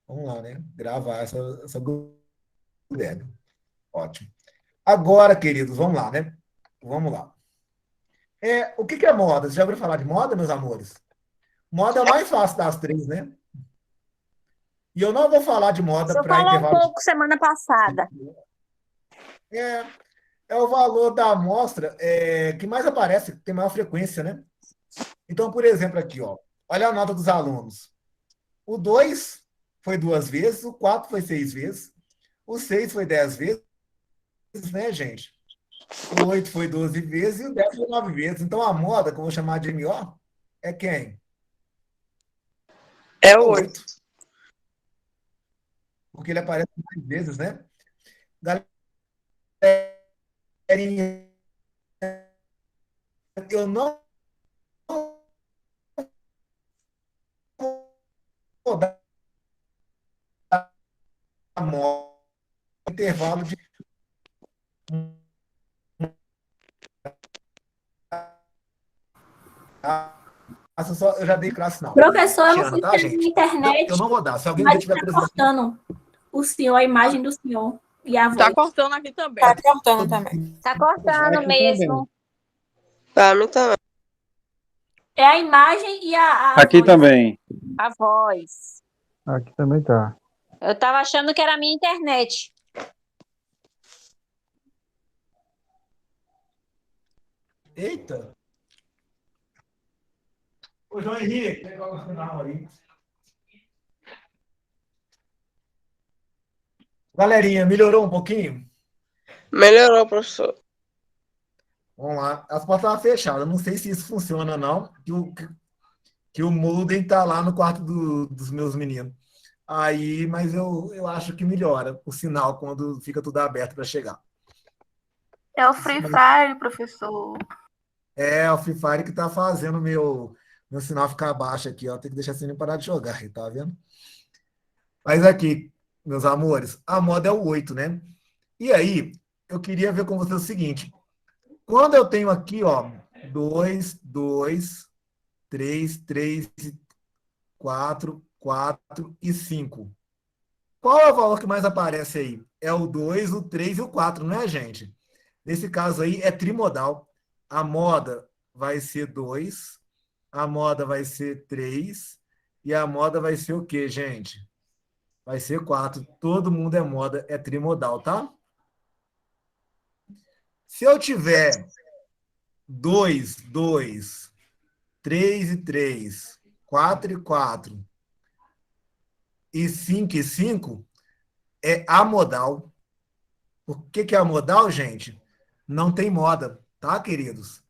Vamos lá, né? Gravar essa Guilherme. Ótimo. Agora, queridos, vamos lá, né? Vamos lá. O que é moda? Você já ouviu falar de moda, meus amores? Moda é o mais fácil das três, né? E eu não vou falar de moda Você para falou um intervalo de. pouco semana passada. É, é o valor da amostra que mais aparece, que tem maior frequência, né? Então, por exemplo, aqui, ó, olha a nota dos alunos. O 2 foi 2 vezes, o 4 foi 6 vezes, o 6 foi 10 vezes, né, gente? O 8 foi 12 vezes e o 10 foi 9 vezes. Então, a moda, que eu vou chamar de MO, é quem? É É o o 8. 8, porque ele aparece mais vezes, né? Galerinha, eu não vou dar a moda no intervalo de. Eu já dei classe, não. Professor, eu não Tiana, sei tá, se é na gente? Então, eu internet, não vou dar. Se alguém ainda mas tiver está precisando. cortando o senhor, a imagem do senhor e a Tá voz. cortando aqui também. Tá cortando também. Tá cortando Aqui também. mesmo. Pra mim também. É a imagem e a Aqui voz. também. A voz. Aqui também tá. Eu tava achando que era a minha internet. Eita! Ô, João Henrique, pega o final aí. Galerinha, melhorou um pouquinho? Melhorou, professor. Vamos lá. As portas estavam fechadas. Não sei se isso funciona, não. Que o Moodle está lá no quarto dos meus meninos. Aí, mas eu acho que melhora o sinal quando fica tudo aberto para chegar. É o Free Fire, professor. É o Free Fire que está fazendo meu sinal ficar baixo aqui, ó. Tem que deixar assim parar de jogar, tá vendo? Mas aqui, meus amores, a moda é o 8, né? E aí, eu queria ver com você o seguinte. Quando eu tenho aqui, ó, 2, 2, 3, 3, 4, 4 e 5. Qual é o valor que mais aparece aí? É o 2, o 3 e o 4, não é, gente? Nesse caso aí, é trimodal. A moda vai ser 2, a moda vai ser 3 e a moda vai ser o quê, gente? Vai ser 4. Todo mundo é moda, é trimodal, tá? Se eu tiver 2, 2, 3 e 3, 4 e 4 e 5 e 5, é amodal. O que é amodal, gente? Não tem moda, tá, queridos?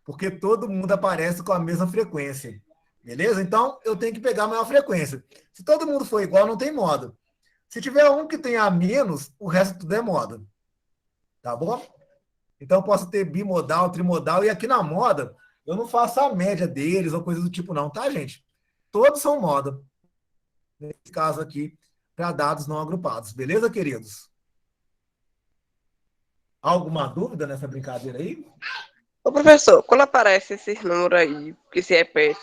Porque todo mundo aparece com a mesma frequência. Beleza? Então, eu tenho que pegar a maior frequência. Se todo mundo for igual, não tem moda. Se tiver um que tenha menos, o resto tudo é moda. Tá bom? Então, eu posso ter bimodal, trimodal, e aqui na moda, eu não faço a média deles ou coisa do tipo, não, tá, gente? Todos são moda. Nesse caso aqui, para dados não agrupados. Beleza, queridos? Alguma dúvida nessa brincadeira aí? Ô, professor, quando aparece esses números aí, que se repete,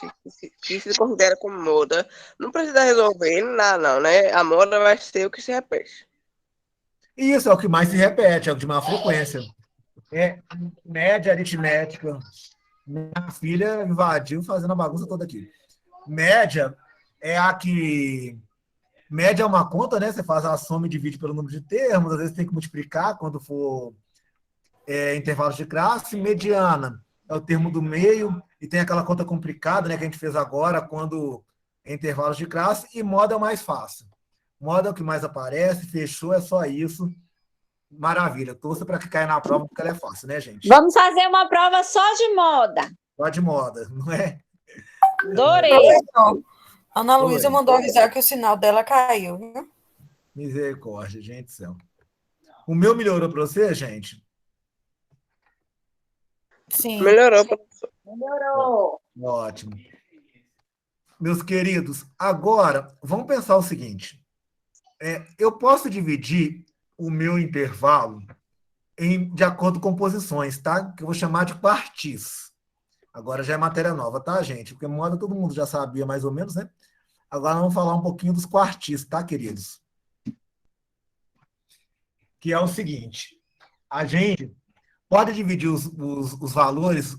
que se considera como moda, não precisa resolver nada, não, né? A moda vai ser o que se repete. E isso é o que mais se repete, é o de maior frequência. É média aritmética. Minha filha invadiu fazendo a bagunça toda aqui. Média é a que. Média é uma conta, né? Você faz a soma e divide pelo número de termos, às vezes tem que multiplicar quando for intervalos de classe. Mediana é o termo do meio, e tem aquela conta complicada, né, que a gente fez agora, quando é intervalos de classe, e moda é o mais fácil. Moda é o que mais aparece, fechou, é só isso. Maravilha, torça para que caia na prova, porque ela é fácil, né, gente? Vamos fazer uma prova só de moda. Só de moda, não é? Adorei. Professor, Ana Luísa Oi. mandou avisar que o sinal dela caiu, viu? Misericórdia, gente do céu. O meu melhorou para você, gente? Sim. Melhorou, professor. Melhorou. Ótimo. Meus queridos, agora vamos pensar o seguinte. Eu posso dividir o meu intervalo de acordo com posições, tá? Que eu vou chamar de quartis. Agora já é matéria nova, tá, gente? Porque moda todo mundo já sabia mais ou menos, né? Agora vamos falar um pouquinho dos quartis, tá, queridos? Que é o seguinte, a gente pode dividir os valores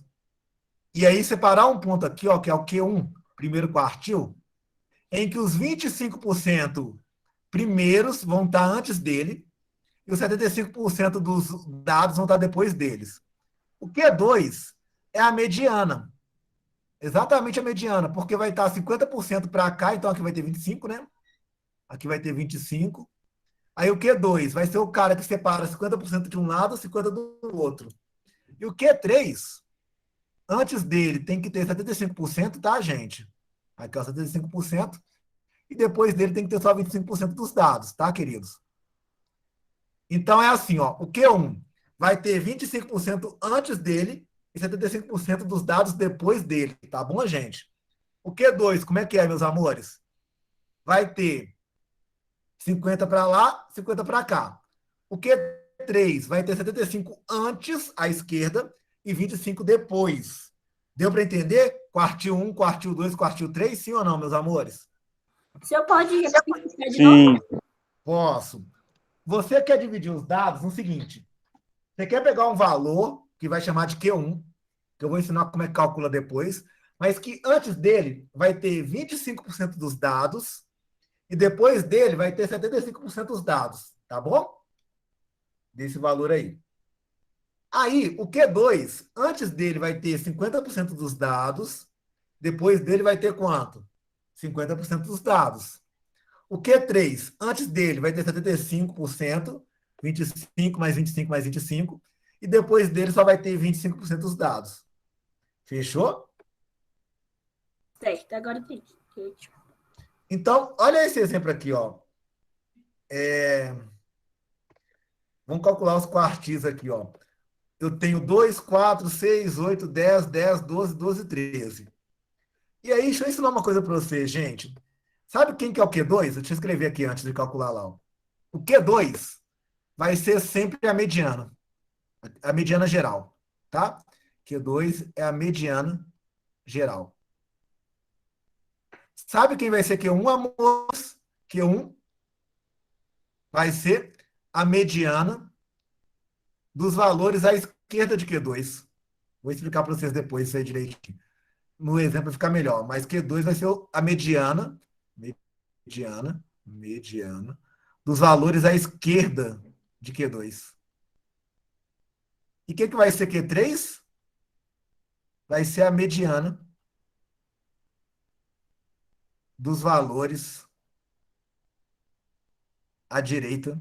e aí separar um ponto aqui, ó, que é o Q1, primeiro quartil, em que os 25% primeiros vão estar antes dele e os 75% dos dados vão estar depois deles. O Q2 é a mediana, exatamente a mediana, porque vai estar 50% para cá, então aqui vai ter 25, né? Aqui vai ter 25. Aí o Q2 vai ser o cara que separa 50% de um lado, 50% do outro. E o Q3, antes dele, tem que ter 75%, tá, gente? Aqui, ó, 75%. E depois dele tem que ter só 25% dos dados, tá, queridos? Então é assim, ó, o Q1 vai ter 25% antes dele e 75% dos dados depois dele, tá bom, gente? O Q2, como é que é, meus amores? Vai ter 50 para lá, 50 para cá. O Q3 vai ter 75 antes à esquerda e 25 depois. Deu para entender? Quartil 1, quartil 2, quartil 3, sim ou não, meus amores? O senhor pode repetir de Sim. novo? Posso. Você quer dividir os dados no seguinte: você quer pegar um valor que vai chamar de Q1, que eu vou ensinar como é que calcula depois, mas que antes dele vai ter 25% dos dados e depois dele vai ter 75% dos dados, tá bom? Desse valor aí. Aí, o Q2, antes dele vai ter 50% dos dados, depois dele vai ter quanto? 50% dos dados. O Q3, antes dele vai ter 75%, 25 mais 25 mais 25, e depois dele só vai ter 25% dos dados. Fechou? Certo, agora tem. Então, olha esse exemplo aqui, ó. Vamos calcular os quartis aqui, ó. Eu tenho 2, 4, 6, 8, 10, 10, 12, 12, 13. E aí, deixa eu ensinar uma coisa para vocês, gente. Sabe quem que é o Q2? Deixa eu escrever aqui antes de calcular lá. Ó. O Q2 vai ser sempre a mediana geral, tá? Q2 é a mediana geral. Sabe quem vai ser Q1, amores? Q1 vai ser a mediana dos valores à esquerda de Q2. Vou explicar para vocês depois isso aí direitinho. No exemplo ficar melhor, mas Q2 vai ser a mediana dos valores à esquerda de Q2. E o que vai ser Q3? Vai ser a mediana dos valores à direita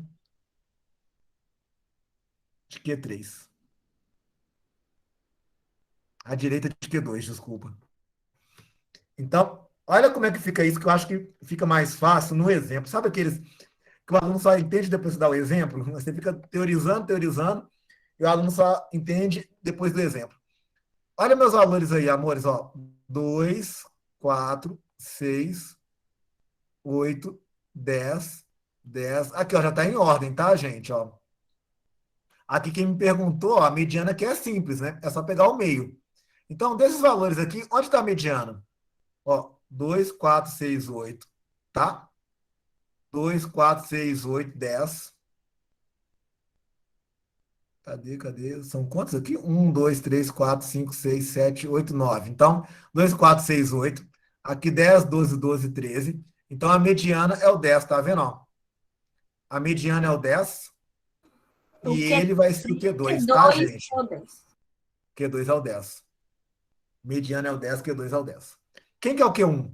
de Q3. À direita de Q2, desculpa. Então, olha como é que fica isso, que eu acho que fica mais fácil no exemplo. Sabe aqueles que o aluno só entende depois de dar o exemplo? Você fica teorizando, e o aluno só entende depois do exemplo. Olha meus valores aí, amores, ó. 2, 4, 6, 8, 10, 10. Aqui, ó, já está em ordem, tá, gente? Ó. Aqui quem me perguntou, ó, a mediana aqui é simples, né? É só pegar o meio. Então, desses valores aqui, onde está a mediana? Ó, 2, 4, 6, 8, tá? 2, 4, 6, 8, 10. Cadê? São quantos aqui? 1, 2, 3, 4, 5, 6, 7, 8, 9. Então, 2, 4, 6, 8. Aqui 10, 12, 12, 13. Então, a mediana é o 10, tá vendo? Ó? A mediana é o 10. E ele vai ser o Q2, tá, gente? Q2 é o 10. Mediana é o 10, Q2 é o 10. Quem que é o Q1?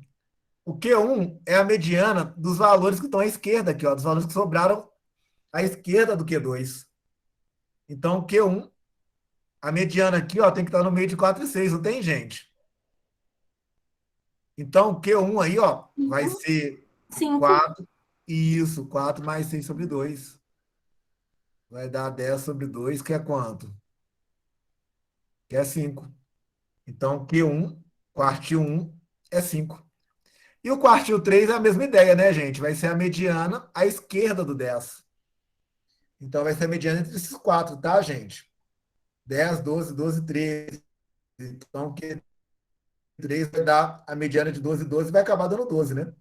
O Q1 é a mediana dos valores que estão à esquerda aqui, ó, dos valores que sobraram à esquerda do Q2. Então, o Q1, a mediana aqui, ó, tem que estar no meio de 4 e 6, não tem, gente? Então, o Q1 aí, ó, vai ser 4. Isso, 4 mais 6 sobre 2. Vai dar 10 sobre 2, que é quanto? Que é 5. Então, Q1, quartil 1 é 5. E o quartil 3 é a mesma ideia, né, gente? Vai ser a mediana à esquerda do 10. Então, vai ser a mediana entre esses 4, tá, gente? 10, 12, 12, 13. Então, Q3 vai dar a mediana de 12, 12 vai acabar dando 12, né?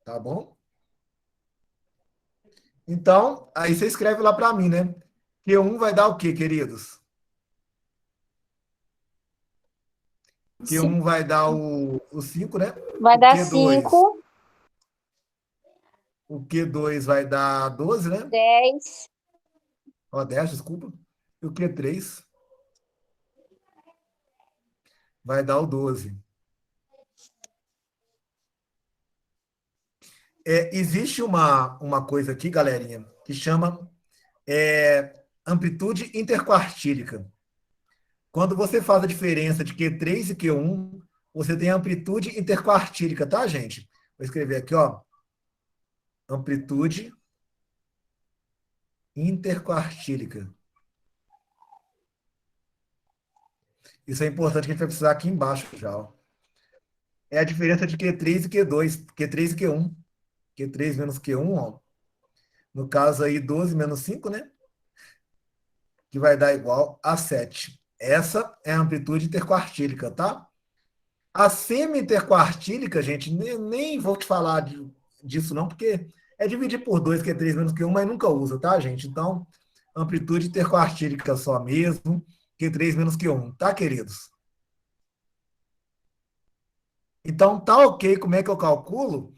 Tá bom? Então, aí você escreve lá para mim, né? Q1 vai dar o quê, queridos? Q1 vai dar o 5, né? Vai O dar Q2. 5, O Q2 vai dar 12, né? 10, Ó, 10, desculpa. E o Q3 vai dar o 12. Existe uma coisa aqui, galerinha, que chama amplitude interquartílica. Quando você faz a diferença de Q3 e Q1, você tem amplitude interquartílica, tá, gente? Vou escrever aqui, ó. Amplitude interquartílica. Isso é importante que a gente vai precisar aqui embaixo já, ó. É a diferença de Q3 e Q2, Q3 e Q1. Q3 menos Q1, ó. No caso aí, 12 menos 5, né? Que vai dar igual a 7. Essa é a amplitude interquartílica, tá? A semi-interquartílica, gente, nem vou te falar disso não, porque é dividir por 2, que é 3 menos que 1, mas nunca usa, tá, gente? Então, amplitude interquartílica só mesmo, que 3 menos que 1, tá, queridos? Então, tá ok como é que eu calculo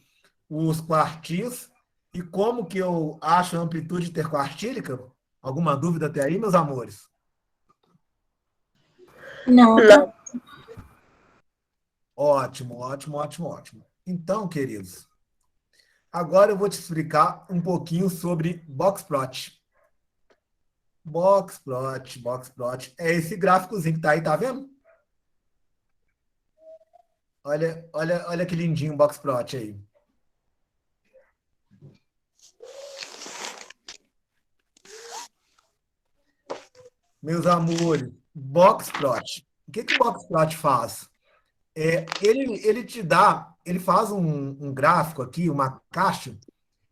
os quartis e como que eu acho a amplitude interquartílica? Alguma dúvida até aí, meus amores? Não, Não. Ótimo, ótimo, ótimo, ótimo. Então, queridos, agora eu vou te explicar um pouquinho sobre boxplot. Boxplot, boxplot. É esse gráficozinho que tá aí, tá vendo? Olha, olha, olha que lindinho o boxplot aí. Meus amores, boxplot. O que que o boxplot faz? Ele te dá, ele faz um gráfico aqui, uma caixa,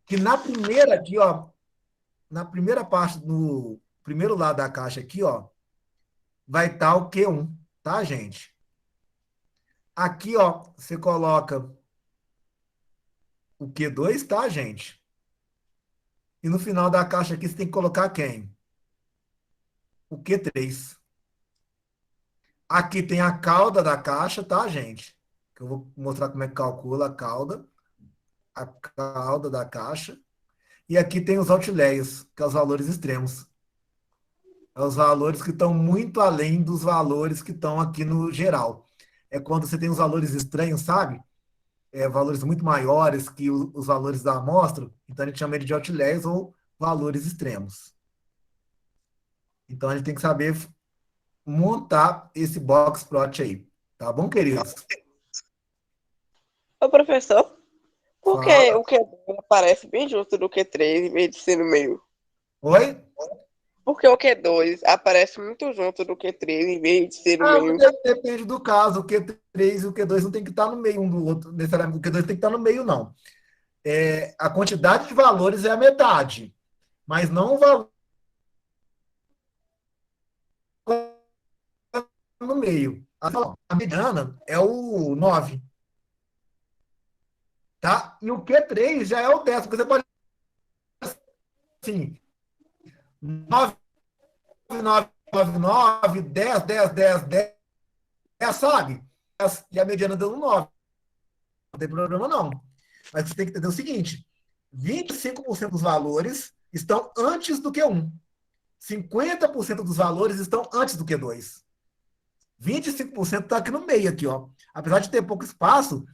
que na primeira aqui, ó, na primeira parte, no primeiro lado da caixa aqui, ó, vai estar o Q1, tá, gente? Aqui, ó, você coloca o Q2, tá, gente? E no final da caixa aqui você tem que colocar quem? O Q3. Aqui tem a cauda da caixa, tá, gente? Que eu vou mostrar como é que calcula a cauda da caixa. E aqui tem os outliers, que são os valores extremos. É os valores que estão muito além dos valores que estão aqui no geral. É quando você tem os valores estranhos, sabe? Valores muito maiores que os valores da amostra, então a gente chama ele de outliers ou valores extremos. Então a gente tem que saber montar esse box plot aí. Tá bom, queridos? Ô, professor, por que Fala. o Q2 aparece bem junto do Q3 em vez de ser no meio? Oi? Porque o Q2 aparece muito junto do Q3 em vez de ser no Ah, meio. depende do caso. O Q3 e o Q2 não tem que estar no meio um do outro, necessariamente. O Q2 tem que estar no meio, não. A quantidade de valores é a metade, mas não o valor no meio. A mediana é o 9, tá? E o Q3 já é o 10, porque você pode assim, 9, 9, 9, 9, 10, 10, 10, 10, sabe? E a mediana deu um 9. Não tem problema, não. Mas você tem que entender o seguinte: 25% dos valores estão antes do Q1. 50% dos valores estão antes do Q2. 25% está aqui no meio, aqui, ó. Apesar de ter pouco espaço,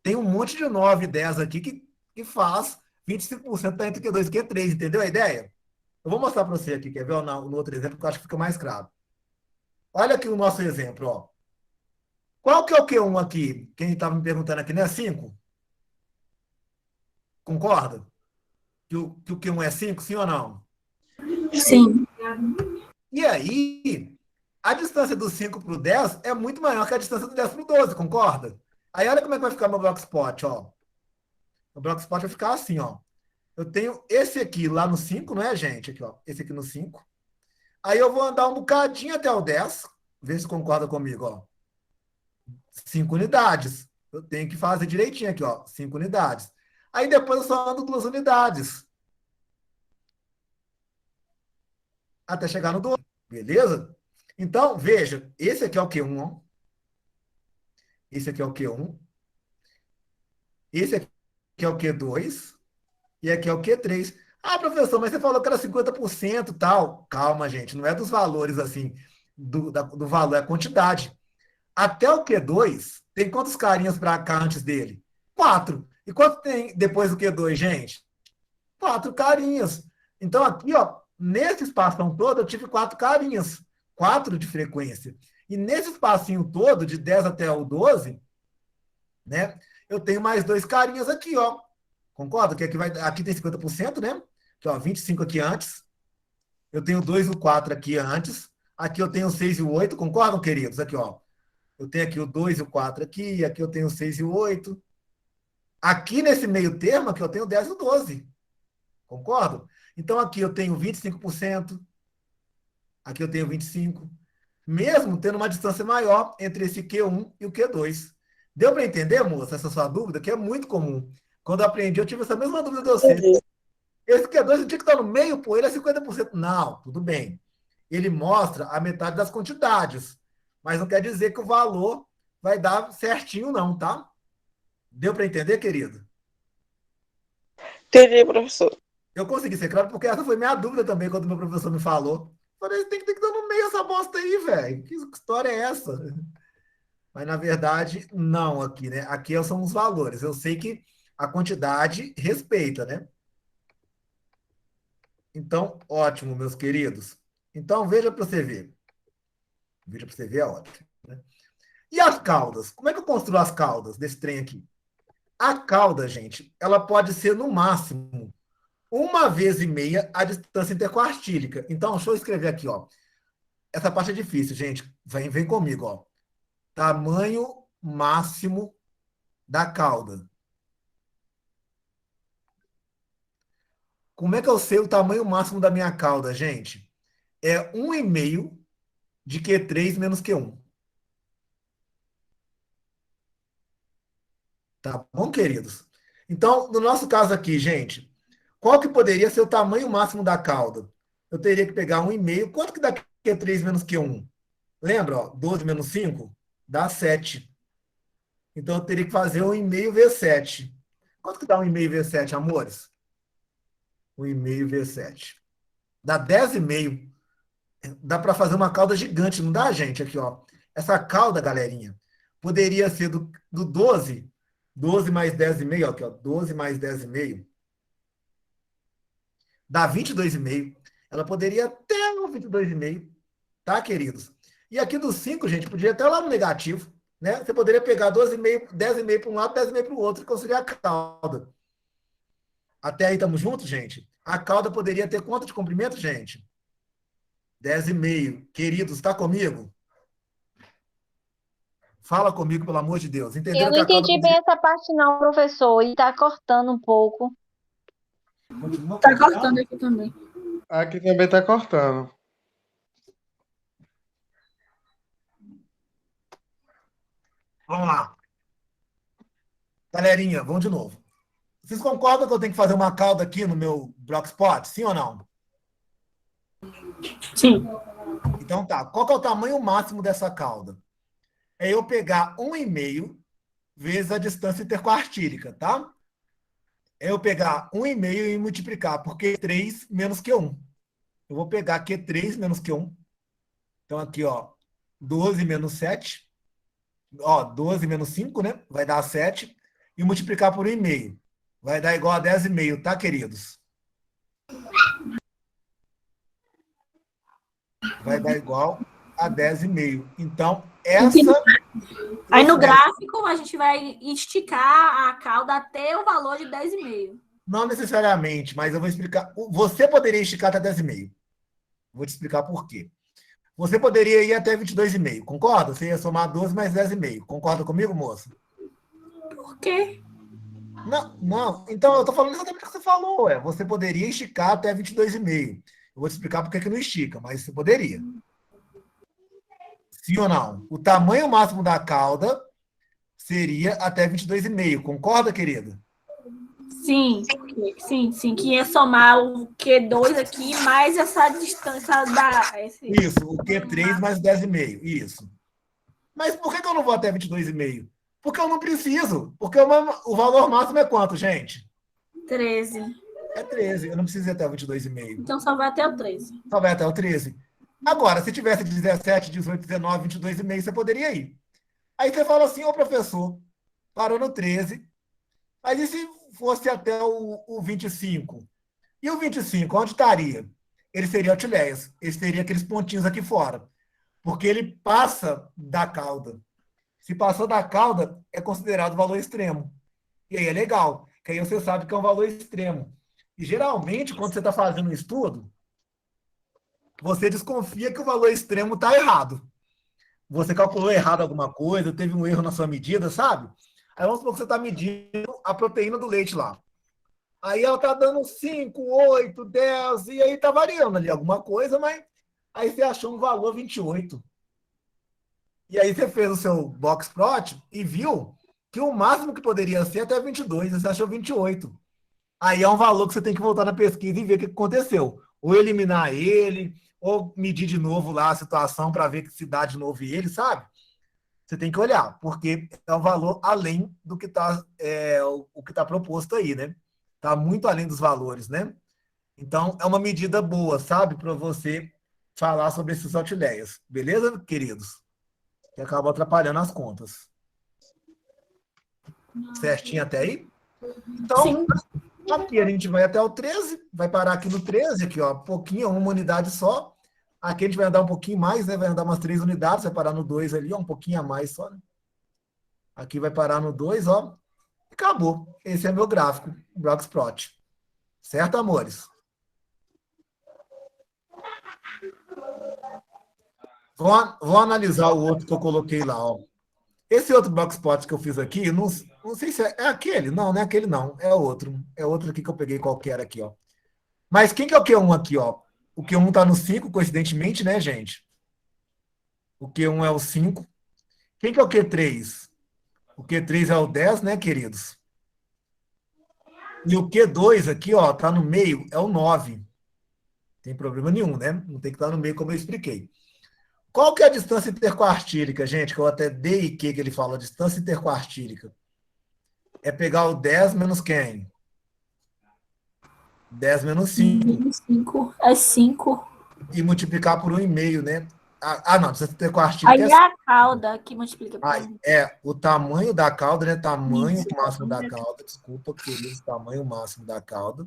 tem um monte de 9, 10 aqui que faz 25% está entre Q2 e Q3, entendeu a ideia? Eu vou mostrar para você aqui, quer ver? No outro exemplo, que eu acho que fica mais claro. Olha aqui o nosso exemplo, ó. Qual que é o Q1 aqui? Quem estava me perguntando aqui, não é 5? Concorda? Que o Q1 é 5, sim ou não? Sim. E aí, a distância do 5 para o 10 é muito maior que a distância do 10 para o 12, concorda? Aí olha como é que vai ficar meu blockspot, ó. O blockspot vai ficar assim, ó. Eu tenho esse aqui lá no 5, não é, gente? Aqui, ó. Esse aqui no 5. Aí eu vou andar um bocadinho até o 10. Vê se concorda comigo, ó. 5 unidades. Eu tenho que fazer direitinho aqui, ó. 5 unidades. Aí depois eu só ando 2 unidades. Até chegar no 12. Beleza? Então, veja, esse aqui é o Q1, ó. Esse aqui é o Q1. Esse aqui é o Q2. E aqui é o Q3. Ah, professor, mas você falou que era 50% e tal. Calma, gente, não é dos valores assim, do valor, é a quantidade. Até o Q2, tem quantos carinhas para cá antes dele? 4. E quanto tem depois do Q2, gente? 4 carinhas. Então, aqui, ó, nesse espação todo, eu tive 4 carinhas. 4 de frequência. E nesse espacinho todo, de 10 até o 12, né? Eu tenho mais 2 carinhas aqui, ó. Concorda? Que aqui tem 50%, né? Aqui, ó, 25 aqui antes. Eu tenho 2 e o 4 aqui antes. Aqui eu tenho o 6 e o 8. Concordam, queridos? Aqui, ó. Eu tenho aqui o 2 e o 4 aqui. Aqui eu tenho o 6 e o 8. Aqui nesse meio termo, aqui eu tenho o 10 e o 12. Concordo? Então aqui eu tenho 25%. Aqui eu tenho 25%. Mesmo tendo uma distância maior entre esse Q1 e o Q2. Deu para entender, moça, essa sua dúvida? Que é muito comum. Quando eu aprendi, eu tive essa mesma dúvida de você. Entendi. Esse Q2, o dia que está no meio, pô, ele é 50%. Não, tudo bem. Ele mostra a metade das quantidades. Mas não quer dizer que o valor vai dar certinho, não, tá? Deu para entender, querido? Entendi, professor. Eu consegui ser claro, porque essa foi minha dúvida também, quando meu professor me falou. Falei, tem que estar no meio essa bosta aí, velho. Que história é essa? Mas, na verdade, não aqui, né? Aqui são os valores. Eu sei que a quantidade respeita, né? Então, ótimo, meus queridos. Então, veja para você ver. Veja para você ver, é ótimo. Né? E as caudas? Como é que eu construo as caudas desse trem aqui? A cauda, gente, ela pode ser, no máximo, 1,5 vezes a distância interquartílica. Então, deixa eu escrever aqui, ó. Essa parte é difícil, gente. Vem comigo, ó. Tamanho máximo da cauda. Como é que eu sei o tamanho máximo da minha cauda, gente? É 1,5 de Q3 menos Q1. Tá bom, queridos? Então, no nosso caso aqui, gente, qual que poderia ser o tamanho máximo da cauda? Eu teria que pegar 1,5. Quanto que dá Q3 menos Q1? Lembra, ó, 12 menos 5 dá 7. Então, eu teria que fazer 1,5 vezes 7. Quanto que dá 1,5 vezes 7, amores? 1,5 vezes 7. Dá 10,5. Dá para fazer uma cauda gigante, não dá, gente? Aqui, ó. Essa cauda, galerinha, poderia ser do 12. 12 mais 10,5, ó, aqui, ó. 12 mais 10,5. Dá 22,5. Ela poderia até o 22,5. Tá, queridos? E aqui do 5, gente, podia até lá no negativo. Né? Você poderia pegar 12,5, 10,5 para um lado, 10,5 para o outro, e construir a cauda. Até aí estamos juntos, gente? A cauda poderia ter quanto de comprimento, gente? 10,5. Queridos, está comigo? Fala comigo, pelo amor de Deus. Eu Entenderam não que a cauda entendi bem poderia... essa parte não, professor, e tá cortando um pouco. Continua Tá cortando aqui também. Aqui também está cortando. Vamos lá. Galerinha, vamos de novo. Vocês concordam que eu tenho que fazer uma cauda aqui no meu Blockspot? Sim ou não? Sim. Então tá. Qual que é o tamanho máximo dessa cauda? É eu pegar 1,5 vezes a distância interquartílica, tá? É eu pegar 1,5 e multiplicar por Q3 menos Q1. Eu vou pegar Q3 menos Q1. Então aqui, ó, 12 menos 7. Ó, 12 menos 5, né? Vai dar 7. E multiplicar por 1,5. Vai dar igual a 10,5, tá, queridos? Vai dar igual a 10,5. Então, essa... Aí no gráfico a gente vai esticar a cauda até o valor de 10,5. Não necessariamente, mas eu vou explicar. Você poderia esticar até 10,5. Vou te explicar por quê. Você poderia ir até 22,5, concorda? Você ia somar 12 mais 10,5. Concorda comigo, moça? Por quê? Não. Então, eu estou falando exatamente o que você falou. Você poderia esticar até 22,5. Eu vou te explicar por que não estica, mas você poderia. Sim ou não? O tamanho máximo da cauda seria até 22,5. Concorda, querida? Sim, que ia somar o Q2 aqui, mais essa distância Isso, o Q3 mais 10,5. Isso. Mas por que eu não vou até 22,5? Porque eu não preciso. Porque o valor máximo é quanto, gente? 13. É 13. Eu não preciso ir até o 22,5. Então só vai até o 13. Só vai até o 13. Agora, se tivesse 17, 18, 19, 22,5, você poderia ir. Aí você fala assim, ô professor, parou no 13, mas e se fosse até o 25? E o 25, onde estaria? Ele seria outliers, ele teria aqueles pontinhos aqui fora, porque ele passa da cauda. Se passou da cauda, é considerado valor extremo. E aí é legal, que aí você sabe que é um valor extremo. E geralmente, quando você está fazendo um estudo, você desconfia que o valor extremo está errado. Você calculou errado alguma coisa, teve um erro na sua medida, sabe? Aí vamos supor que você está medindo a proteína do leite lá. Aí ela está dando 5, 8, 10, e aí está variando ali alguma coisa, mas aí você achou um valor 28. E aí você fez o seu box plot e viu que o máximo que poderia ser até 22, você achou 28. Aí é um valor que você tem que voltar na pesquisa e ver o que aconteceu. Ou eliminar ele, ou medir de novo lá a situação para ver que se dá de novo ele, sabe? Você tem que olhar, porque é um valor além do que está o que tá proposto aí, né? Está muito além dos valores, né? Então, é uma medida boa, sabe? Para você falar sobre esses outliers. Beleza, queridos? Que acaba atrapalhando as contas. Certinho até aí? Então, Sim. aqui a gente vai até o 13, vai parar aqui no 13, aqui, ó, pouquinho, uma unidade só. Aqui a gente vai andar um pouquinho mais, né? Vai andar umas 3 unidades, vai parar no 2 ali, ó, um pouquinho a mais só, né? Aqui vai parar no 2, ó. Acabou. Esse é meu gráfico, o Bloxplot. Certo, amores? Vou analisar o outro que eu coloquei lá, ó. Esse outro Bloxplot que eu fiz aqui, não sei se é aquele. Não é aquele, não. É outro. É outro aqui que eu peguei qualquer aqui, ó. Mas quem que é o Q1 aqui, ó? O Q1 tá no 5, coincidentemente, né, gente? O Q1 é o 5. Quem que é o Q3? O Q3 é o 10, né, queridos? E o Q2 aqui, ó, tá no meio, é o 9. Tem problema nenhum, né? Não tem que estar no meio, como eu expliquei. Qual que é a distância interquartílica, gente? Que eu até dei e que ele fala, distância interquartílica. É pegar o 10 menos quem? 10 menos 5. 5 é 5. E multiplicar por 1,5, né? Não, distância interquartílica Aí é é a cauda que multiplica por o tamanho da cauda, né? Tamanho máximo da cauda. Desculpa, queridos, tamanho máximo da cauda.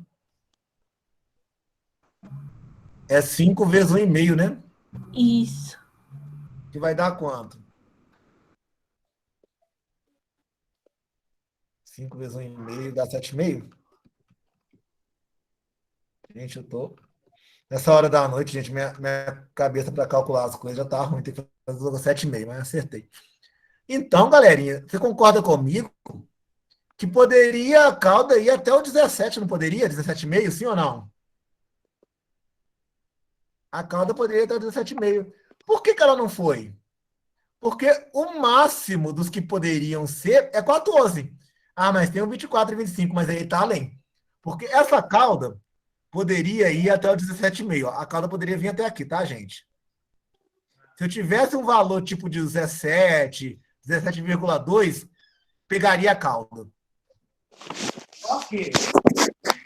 É 5 vezes 1,5, né? Isso. Que vai dar quanto? 5 vezes 1,5 dá 7,5? Gente, eu tô... Nessa hora da noite, gente, minha cabeça para calcular as coisas já tá ruim. Tem que fazer 7,5, mas acertei. Então, galerinha, você concorda comigo que poderia a cauda ir até o 17, não poderia? 17,5, sim ou não? A cauda poderia ir até o 17,5. Por que ela não foi? Porque o máximo dos que poderiam ser é 14. Mas tem o 24 e 25, mas aí está além. Porque essa cauda poderia ir até o 17,5. A cauda poderia vir até aqui, tá, gente? Se eu tivesse um valor tipo de 17, 17,2, pegaria a cauda. Ok.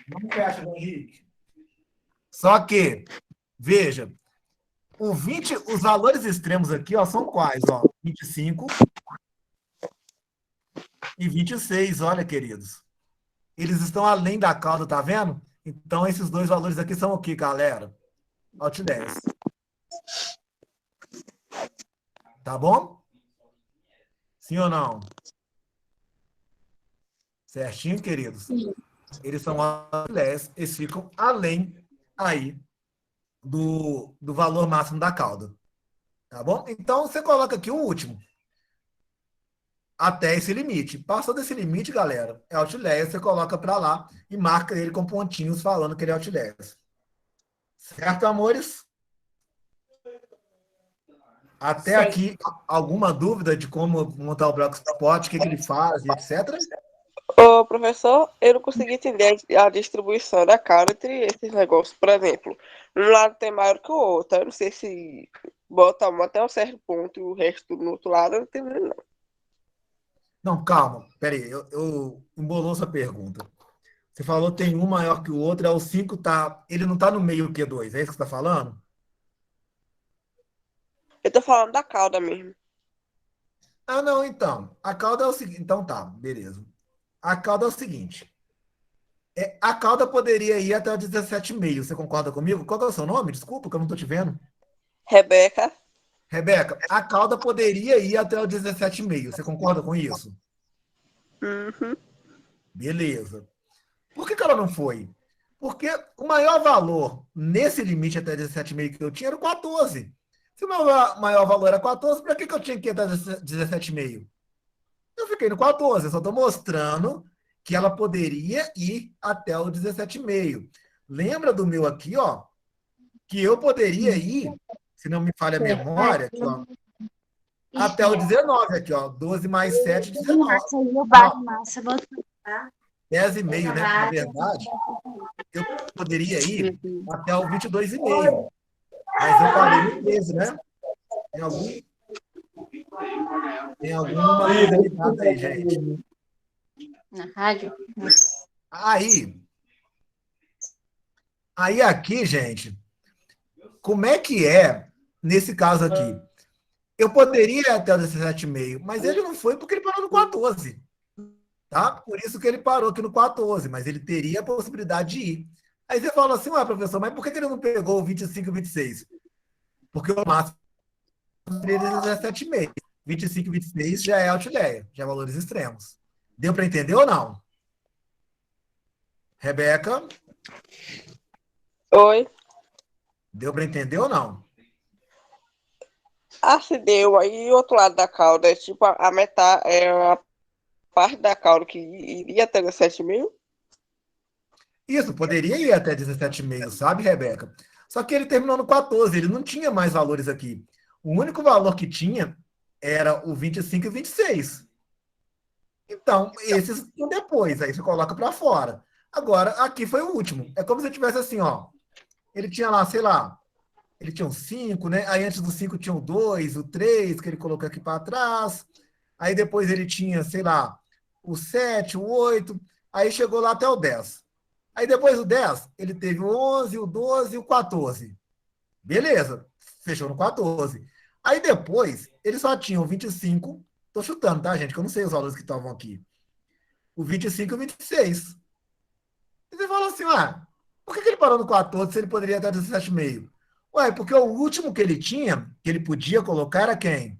Não fecha, Henrique. Só que, veja, os valores extremos aqui, ó, são quais? Ó, 25 e 26, olha, queridos. Eles estão além da cauda, tá vendo? Então, esses dois valores aqui são o que, galera? Outliers. Tá bom? Sim ou não? Certinho, queridos? Sim. Eles são outliers, eles ficam além aí do valor máximo da cauda. Tá bom? Então, você coloca aqui o último. Até esse limite. Passou desse limite, galera, é outlier, você coloca para lá e marca ele com pontinhos falando que ele é outlier. Certo, amores? Até aqui, alguma dúvida de como montar o Bloxplot, o que ele faz, etc? Ô, professor, eu não consegui entender a distribuição da cauda entre esses negócios. Por exemplo, um lado tem maior que o outro. Eu não sei se bota um até um certo ponto e o resto no outro lado, eu não entendi, não. Não, calma, peraí, eu embolou sua pergunta. Você falou tem um maior que o outro, é o 5 tá. Ele não tá no meio Q2, é isso que você está falando? Eu tô falando da cauda mesmo. Ah, não, então. A cauda é o seguinte. Então tá, beleza. A cauda é o seguinte. A cauda poderia ir até o 17,5. Você concorda comigo? Qual que é o seu nome? Desculpa, que eu não estou te vendo. Rebeca, Rebeca, a cauda poderia ir até o 17,5. Você concorda com isso? uhum. Beleza. Por que ela não foi? Porque o maior valor nesse limite até 17,5 que eu tinha era o 14. Se o meu maior valor era 14, para que eu tinha que ir até 17,5? Eu fiquei no 14. Eu só estou mostrando que ela poderia ir até o 17,5. Lembra do meu aqui, ó? Que eu poderia ir, se não me falha a memória, aqui, ó, até o 19, aqui, ó. 12 mais 7, 19. Não, 10,5, né? Na verdade, eu poderia ir até o 22,5. Mas eu parei no 13, né? Tem, algum, tem alguma coisa ligada aí, gente. Na rádio? Aí, aqui, gente, como é que é nesse caso aqui? Eu poderia ir até o 17,5, mas ele não foi porque ele parou no 14. Tá? Por isso que ele parou aqui no 14, mas ele teria a possibilidade de ir. Aí você fala assim, ué, professor, mas por que ele não pegou o 25 e 26? Porque o máximo seria 17,5. 25 e 26 já é outlier, já é valores extremos. Deu para entender ou não? Rebeca, Oi. deu para entender ou não? Ah, se deu. Aí o outro lado da cauda é tipo a metade, é a parte da cauda que iria até 17,5. Isso, poderia ir até 17,5, sabe, Rebeca? Só que ele terminou no 14, ele não tinha mais valores aqui. O único valor que tinha era o 25 e 26. Então, esses estão depois, aí você coloca para fora. Agora, aqui foi o último. É como se tivesse assim, ó. Ele tinha lá, sei lá, ele tinha um 5, né? Aí antes do 5 tinha o 2, o 3, que ele colocou aqui para trás. Aí depois ele tinha, sei lá, o 7, o 8. Aí chegou lá até o 10. Aí depois do 10, ele teve o 11, o 12 e o 14. Beleza, fechou no 14. Aí depois, ele só tinha o 25. Tô chutando, tá, gente? Que eu não sei os valores que estavam aqui. O 25 e o 26. E você fala assim, por que ele parou no 14 se ele poderia estar 17,5? Ué, porque o último que ele tinha, que ele podia colocar, era quem?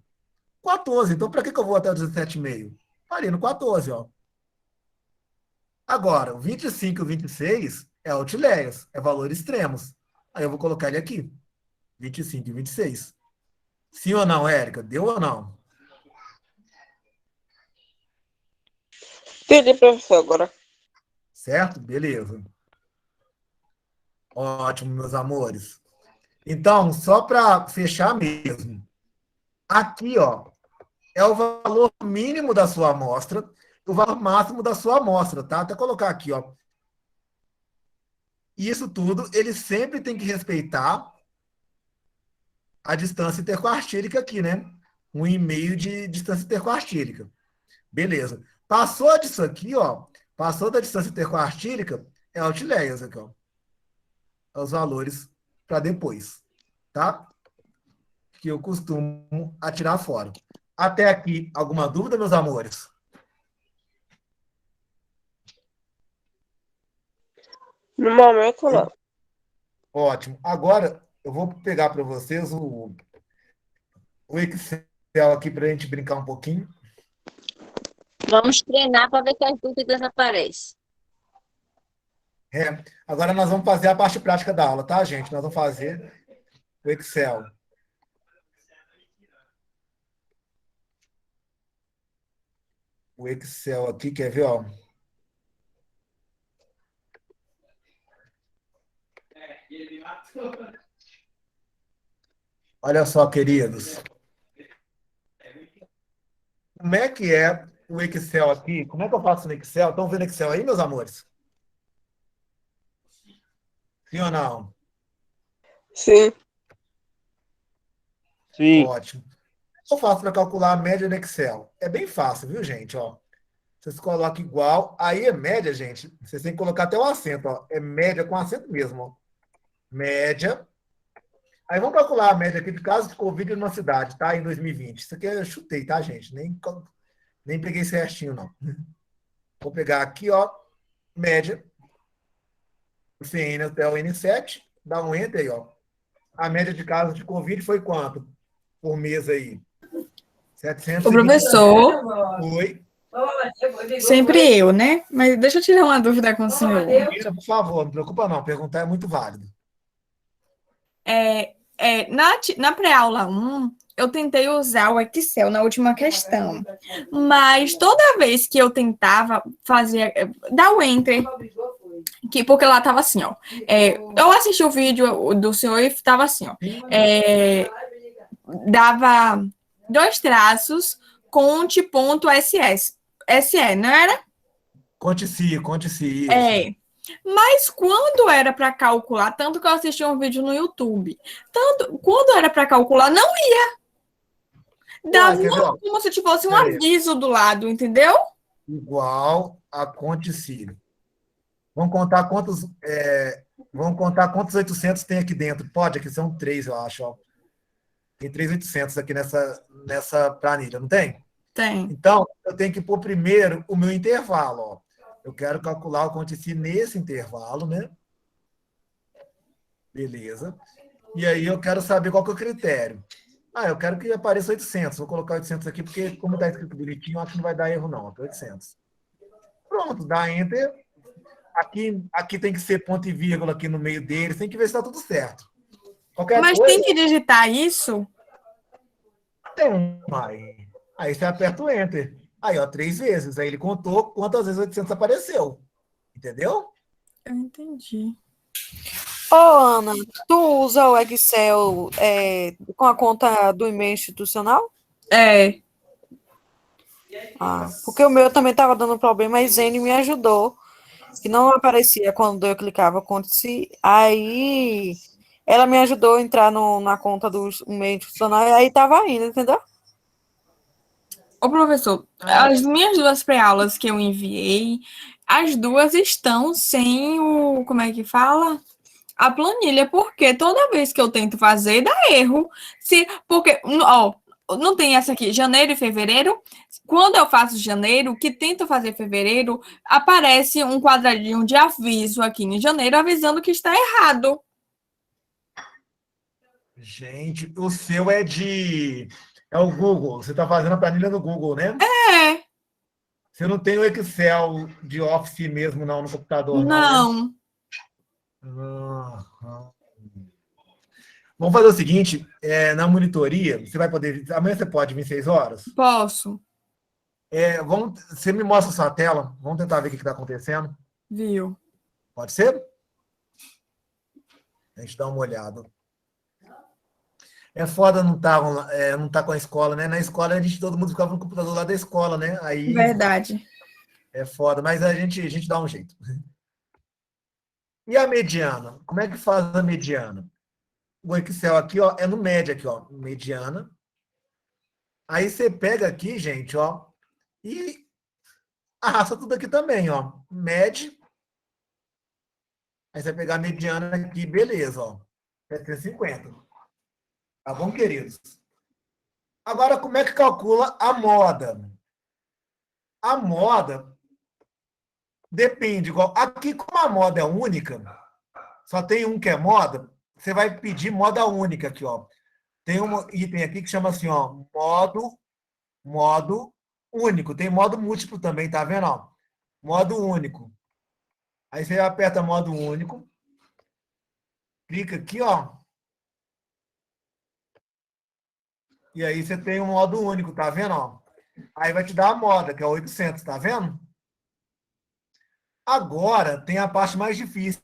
14. Então, para que eu vou até o 17,5? Parei no 14, ó. Agora, o 25 e o 26 é outliers, é valores extremos. Aí eu vou colocar ele aqui. 25 e 26. Sim ou não, Érica? Deu ou não? Entendi, professor, agora. Certo? Beleza. Ótimo, meus amores. Então, só para fechar mesmo, aqui, ó, é o valor mínimo da sua amostra, o valor máximo da sua amostra, tá? Até colocar aqui, ó. E isso tudo, ele sempre tem que respeitar a distância interquartílica aqui, né? 1,5 de distância interquartílica. Beleza. Passou disso aqui, ó. Passou da distância interquartílica, é outliers aqui, ó. É os valores para depois, tá? Que eu costumo atirar fora. Até aqui, alguma dúvida, meus amores? No momento, não. Ótimo. Agora, eu vou pegar para vocês o Excel aqui para a gente brincar um pouquinho. Vamos treinar para ver se as dúvidas aparecem. Agora nós vamos fazer a parte prática da aula, tá, gente? Nós vamos fazer o Excel. O Excel aqui, quer ver, ó? Olha só, queridos. Como é que é o Excel aqui. Como é que eu faço no Excel? Estão vendo Excel aí, meus amores? Sim ou não? Sim. Sim. Ótimo. Eu faço para calcular a média no Excel. É bem fácil, viu, gente? Ó, vocês colocam igual. Aí é média, gente. Vocês têm que colocar até o acento. Ó. É média com acento mesmo. Ó. Média. Aí vamos calcular a média aqui de casos de Covid numa cidade, tá? Em 2020. Isso aqui eu chutei, tá, gente? Nem peguei certinho, não. Vou pegar aqui, ó, média. O CN até o N7. Dá um enter aí, ó. A média de casos de Covid foi quanto por mês aí? O 720. professor, Foi. sempre eu, né? Mas deixa eu tirar uma dúvida com o senhor. Mira, por favor, não preocupa não. Perguntar é muito válido. Na pré-aula 1, eu tentei usar o Excel na última questão, mas toda vez que eu tentava fazer, dar o enter, porque lá estava assim, ó. Eu assisti o vídeo do senhor e estava assim, ó. Dava 2 traços, conte.ss. SE, não era? Conte-se, isso. Mas quando era para calcular, tanto que eu assisti um vídeo no YouTube, quando era para calcular, não ia. Dava como se tivesse um aviso do lado, entendeu? Igual a conte-se. Vamos contar quantos 800 tem aqui dentro. Pode, aqui são 3, eu acho. Ó. Tem 3.800 aqui nessa planilha, não tem? Tem. Então, eu tenho que pôr primeiro o meu intervalo. Ó. Eu quero calcular o conte-se nesse intervalo, né? Beleza. E aí eu quero saber qual que é o critério. Eu quero que apareça 800. Vou colocar 800 aqui, porque como está escrito bonitinho, acho que não vai dar erro, não. Aqui 800. Pronto, dá Enter. Aqui tem que ser ponto e vírgula aqui no meio deles. Tem que ver se está tudo certo. Mas tem que digitar isso? Tem. Aí você aperta o Enter. Aí, ó, 3 vezes. Aí ele contou quantas vezes 800 apareceu. Entendeu? Eu entendi. Ô, Ana, tu usa o Excel com a conta do e-mail institucional? Porque o meu também estava dando problema, a Zene me ajudou, que não aparecia quando eu clicava conte-se, aí ela me ajudou a entrar na conta do e-mail institucional, e aí estava indo, entendeu? Ô, professor, as minhas 2 pré-aulas que eu enviei, as 2 estão sem como é que fala? A planilha, porque toda vez que eu tento fazer, dá erro. Porque, ó, não tem essa aqui, janeiro e fevereiro. Quando eu faço janeiro, que tento fazer fevereiro, aparece um quadradinho de aviso aqui em janeiro, avisando que está errado. Gente, o seu é o Google. Você está fazendo a planilha no Google, né? Você não tem o Excel de Office mesmo, não, no computador, não, né? Vamos fazer o seguinte, na monitoria, você vai poder... Amanhã você pode vir 6 horas? Posso. Você me mostra a sua tela, vamos tentar ver o que está acontecendo. Viu? Pode ser? A gente dá uma olhada. É foda não tá com a escola, né? Na escola, todo mundo ficava no computador lá da escola, né? Aí, verdade. É foda, mas a gente dá um jeito. E a mediana? Como é que faz a mediana? O Excel aqui, ó, é no média aqui, ó, mediana. Aí você pega aqui, gente, ó, e arrasta tudo aqui também, ó, mede. Aí você vai pegar a mediana aqui, beleza, ó, 750. Tá bom, queridos? Agora, como é que calcula a moda? A moda depende, igual aqui, como a moda é única, só tem um que é moda, você vai pedir moda única aqui, ó. Tem um item aqui que chama assim, ó, modo único. Tem modo múltiplo também, tá vendo, ó? Modo único. Aí você aperta modo único, clica aqui, ó. E aí você tem um modo único, tá vendo, ó? Aí vai te dar a moda, que é 800, tá vendo? Agora tem a parte mais difícil.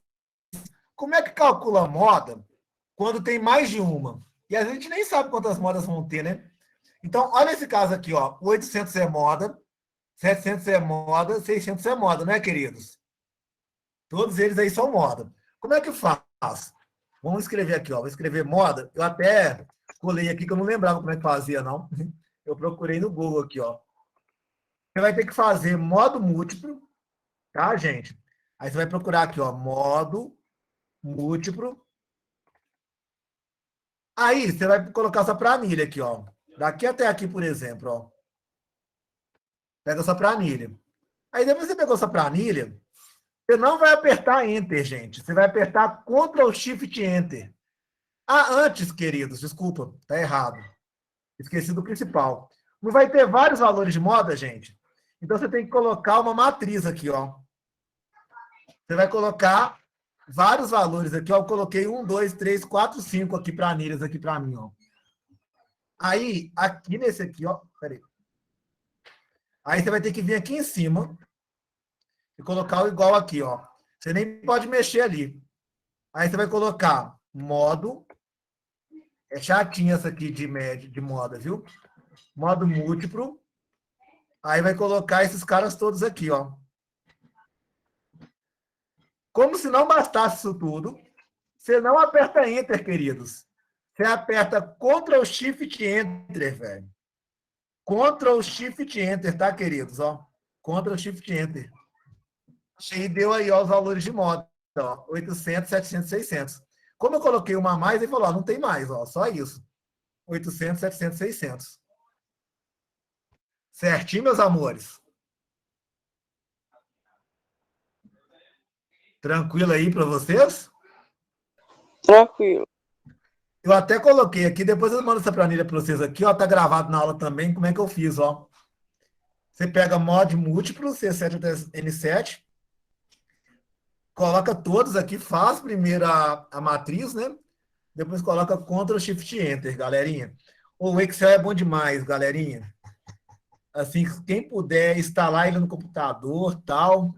Como é que calcula a moda quando tem mais de uma? E a gente nem sabe quantas modas vão ter, né? Então, olha esse caso aqui, ó. O 800 é moda, 700 é moda, 600 é moda, né, queridos? Todos eles aí são moda. Como é que faz? Vamos escrever aqui, ó. Vou escrever moda. Eu até colei aqui que eu não lembrava como é que fazia, não. Eu procurei no Google aqui, ó. Você vai ter que fazer modo múltiplo, tá, gente? Aí você vai procurar aqui, ó, modo múltiplo. Aí você vai colocar sua planilha aqui, ó. Daqui até aqui, por exemplo, ó. Pega sua planilha. Aí depois que você pegou sua planilha, você não vai apertar Enter, gente. Você vai apertar Ctrl Shift Enter. Ah, antes, queridos, desculpa, tá errado. Esqueci do principal. Não vai ter vários valores de moda, gente? Então você tem que colocar uma matriz aqui, ó. Você vai colocar vários valores aqui, ó. Eu coloquei 1, 2, 3, 4, 5 aqui planilhas aqui para mim, ó. Aí, aqui nesse aqui, ó. Peraí. Aí você vai ter que vir aqui em cima e colocar o igual aqui, ó. Você nem pode mexer ali. Aí você vai colocar modo. É chatinha essa aqui de média, de moda, viu? Modo múltiplo. Aí vai colocar esses caras todos aqui, ó. Como se não bastasse isso tudo, você não aperta Enter, queridos. Você aperta Ctrl Shift Enter, velho. Ctrl Shift Enter, tá, queridos? Ó. Ctrl Shift Enter. E deu aí, ó, os valores de moda. Ó, 800, 700, 600. Como eu coloquei uma a mais, ele falou, ó, não tem mais, ó, só isso. 800, 700, 600. Certinho, meus amores? Tranquilo aí para vocês? Tranquilo. Eu até coloquei aqui, depois eu mando essa planilha para vocês aqui, ó, tá gravado na aula também, como é que eu fiz, ó. Você pega mod múltiplo, C7 até N7, coloca todos aqui, faz primeiro a matriz, né? Depois coloca Ctrl Shift Enter, galerinha. O Excel é bom demais, galerinha. Assim, quem puder instalar ele no computador, tal,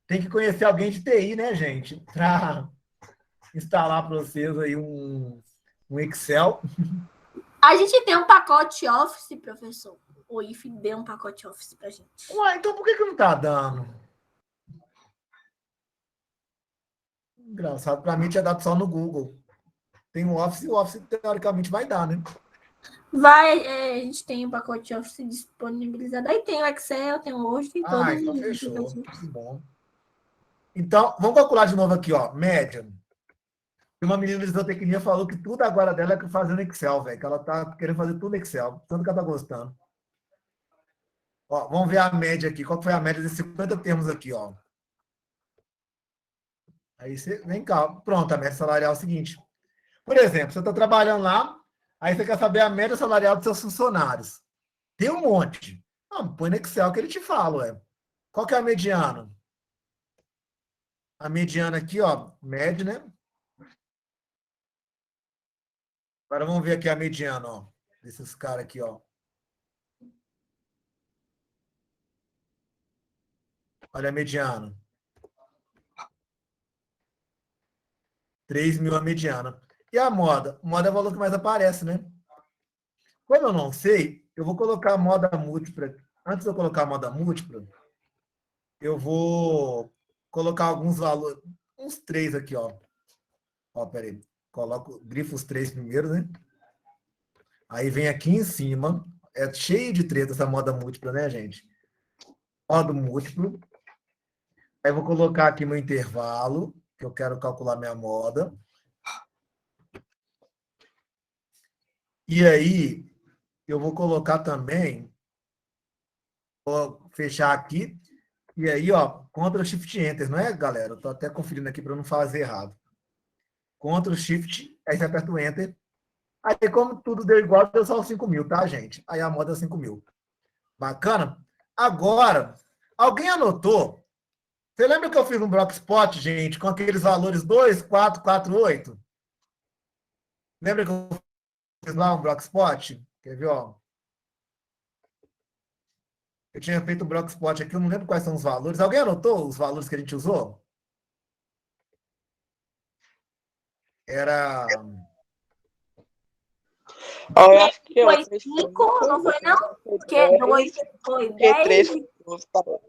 tem que conhecer alguém de TI, né, gente? Para instalar para vocês aí um Excel. A gente tem um pacote Office, professor. O IF deu um pacote Office pra gente. Ué, então por que não tá dando? Engraçado, para mim tinha dado só no Google. Tem um Office e o Office teoricamente vai dar, né? A gente tem um pacote Office disponibilizado. Aí tem o Excel, tem o Word, tem todos então os fechou. aplicativos. Que bom. Então, vamos calcular de novo aqui, ó. Média. Uma menina de zootecnia falou que tudo agora dela é fazendo Excel, velho. Que ela tá querendo fazer tudo Excel. Tanto que ela tá gostando. Ó, vamos ver a média aqui. Qual foi a média desses 50 termos aqui, ó? Aí você... Vem cá. Pronto, a média salarial é o seguinte. Por exemplo, você está trabalhando lá, aí você quer saber a média salarial dos seus funcionários. Tem um monte. Não, põe no Excel que ele te fala, ué. Qual que é a mediana? A mediana aqui, ó, média, né? Agora vamos ver aqui a mediana, ó, desses caras aqui, ó. Olha a mediana. 3 mil a mediana. E a moda? Moda é o valor que mais aparece, né? Como eu não sei, eu vou colocar a moda múltipla. Antes de eu colocar a moda múltipla, eu vou colocar alguns valores, uns 3 aqui, ó. Ó, peraí. Coloco, grifo os 3 primeiro, né? Aí vem aqui em cima. É cheio de treta essa moda múltipla, né, gente? Modo múltiplo. Aí vou colocar aqui meu intervalo, que eu quero calcular minha moda. E aí, eu vou colocar também, vou fechar aqui, e aí, ó, Ctrl Shift Enter, não é, galera? Eu tô até conferindo aqui para não fazer errado. Ctrl Shift, aí você aperta o Enter. Aí, como tudo deu igual, deu só os 5 mil, tá, gente? Aí a moda é 5 mil. Bacana? Agora, alguém anotou? Você lembra que eu fiz um Blockspot, gente, com aqueles valores 2, 4, 4, 8? Lembra que eu fiz lá um Blockspot? Quer ver, ó? Eu tinha feito um Blockspot aqui, eu não lembro quais são os valores. Alguém anotou os valores que a gente usou? Era... Eu acho que Foi outra 5, não foi não? Porque 10, 2 foi porque 3 10. foi 12, tá bom.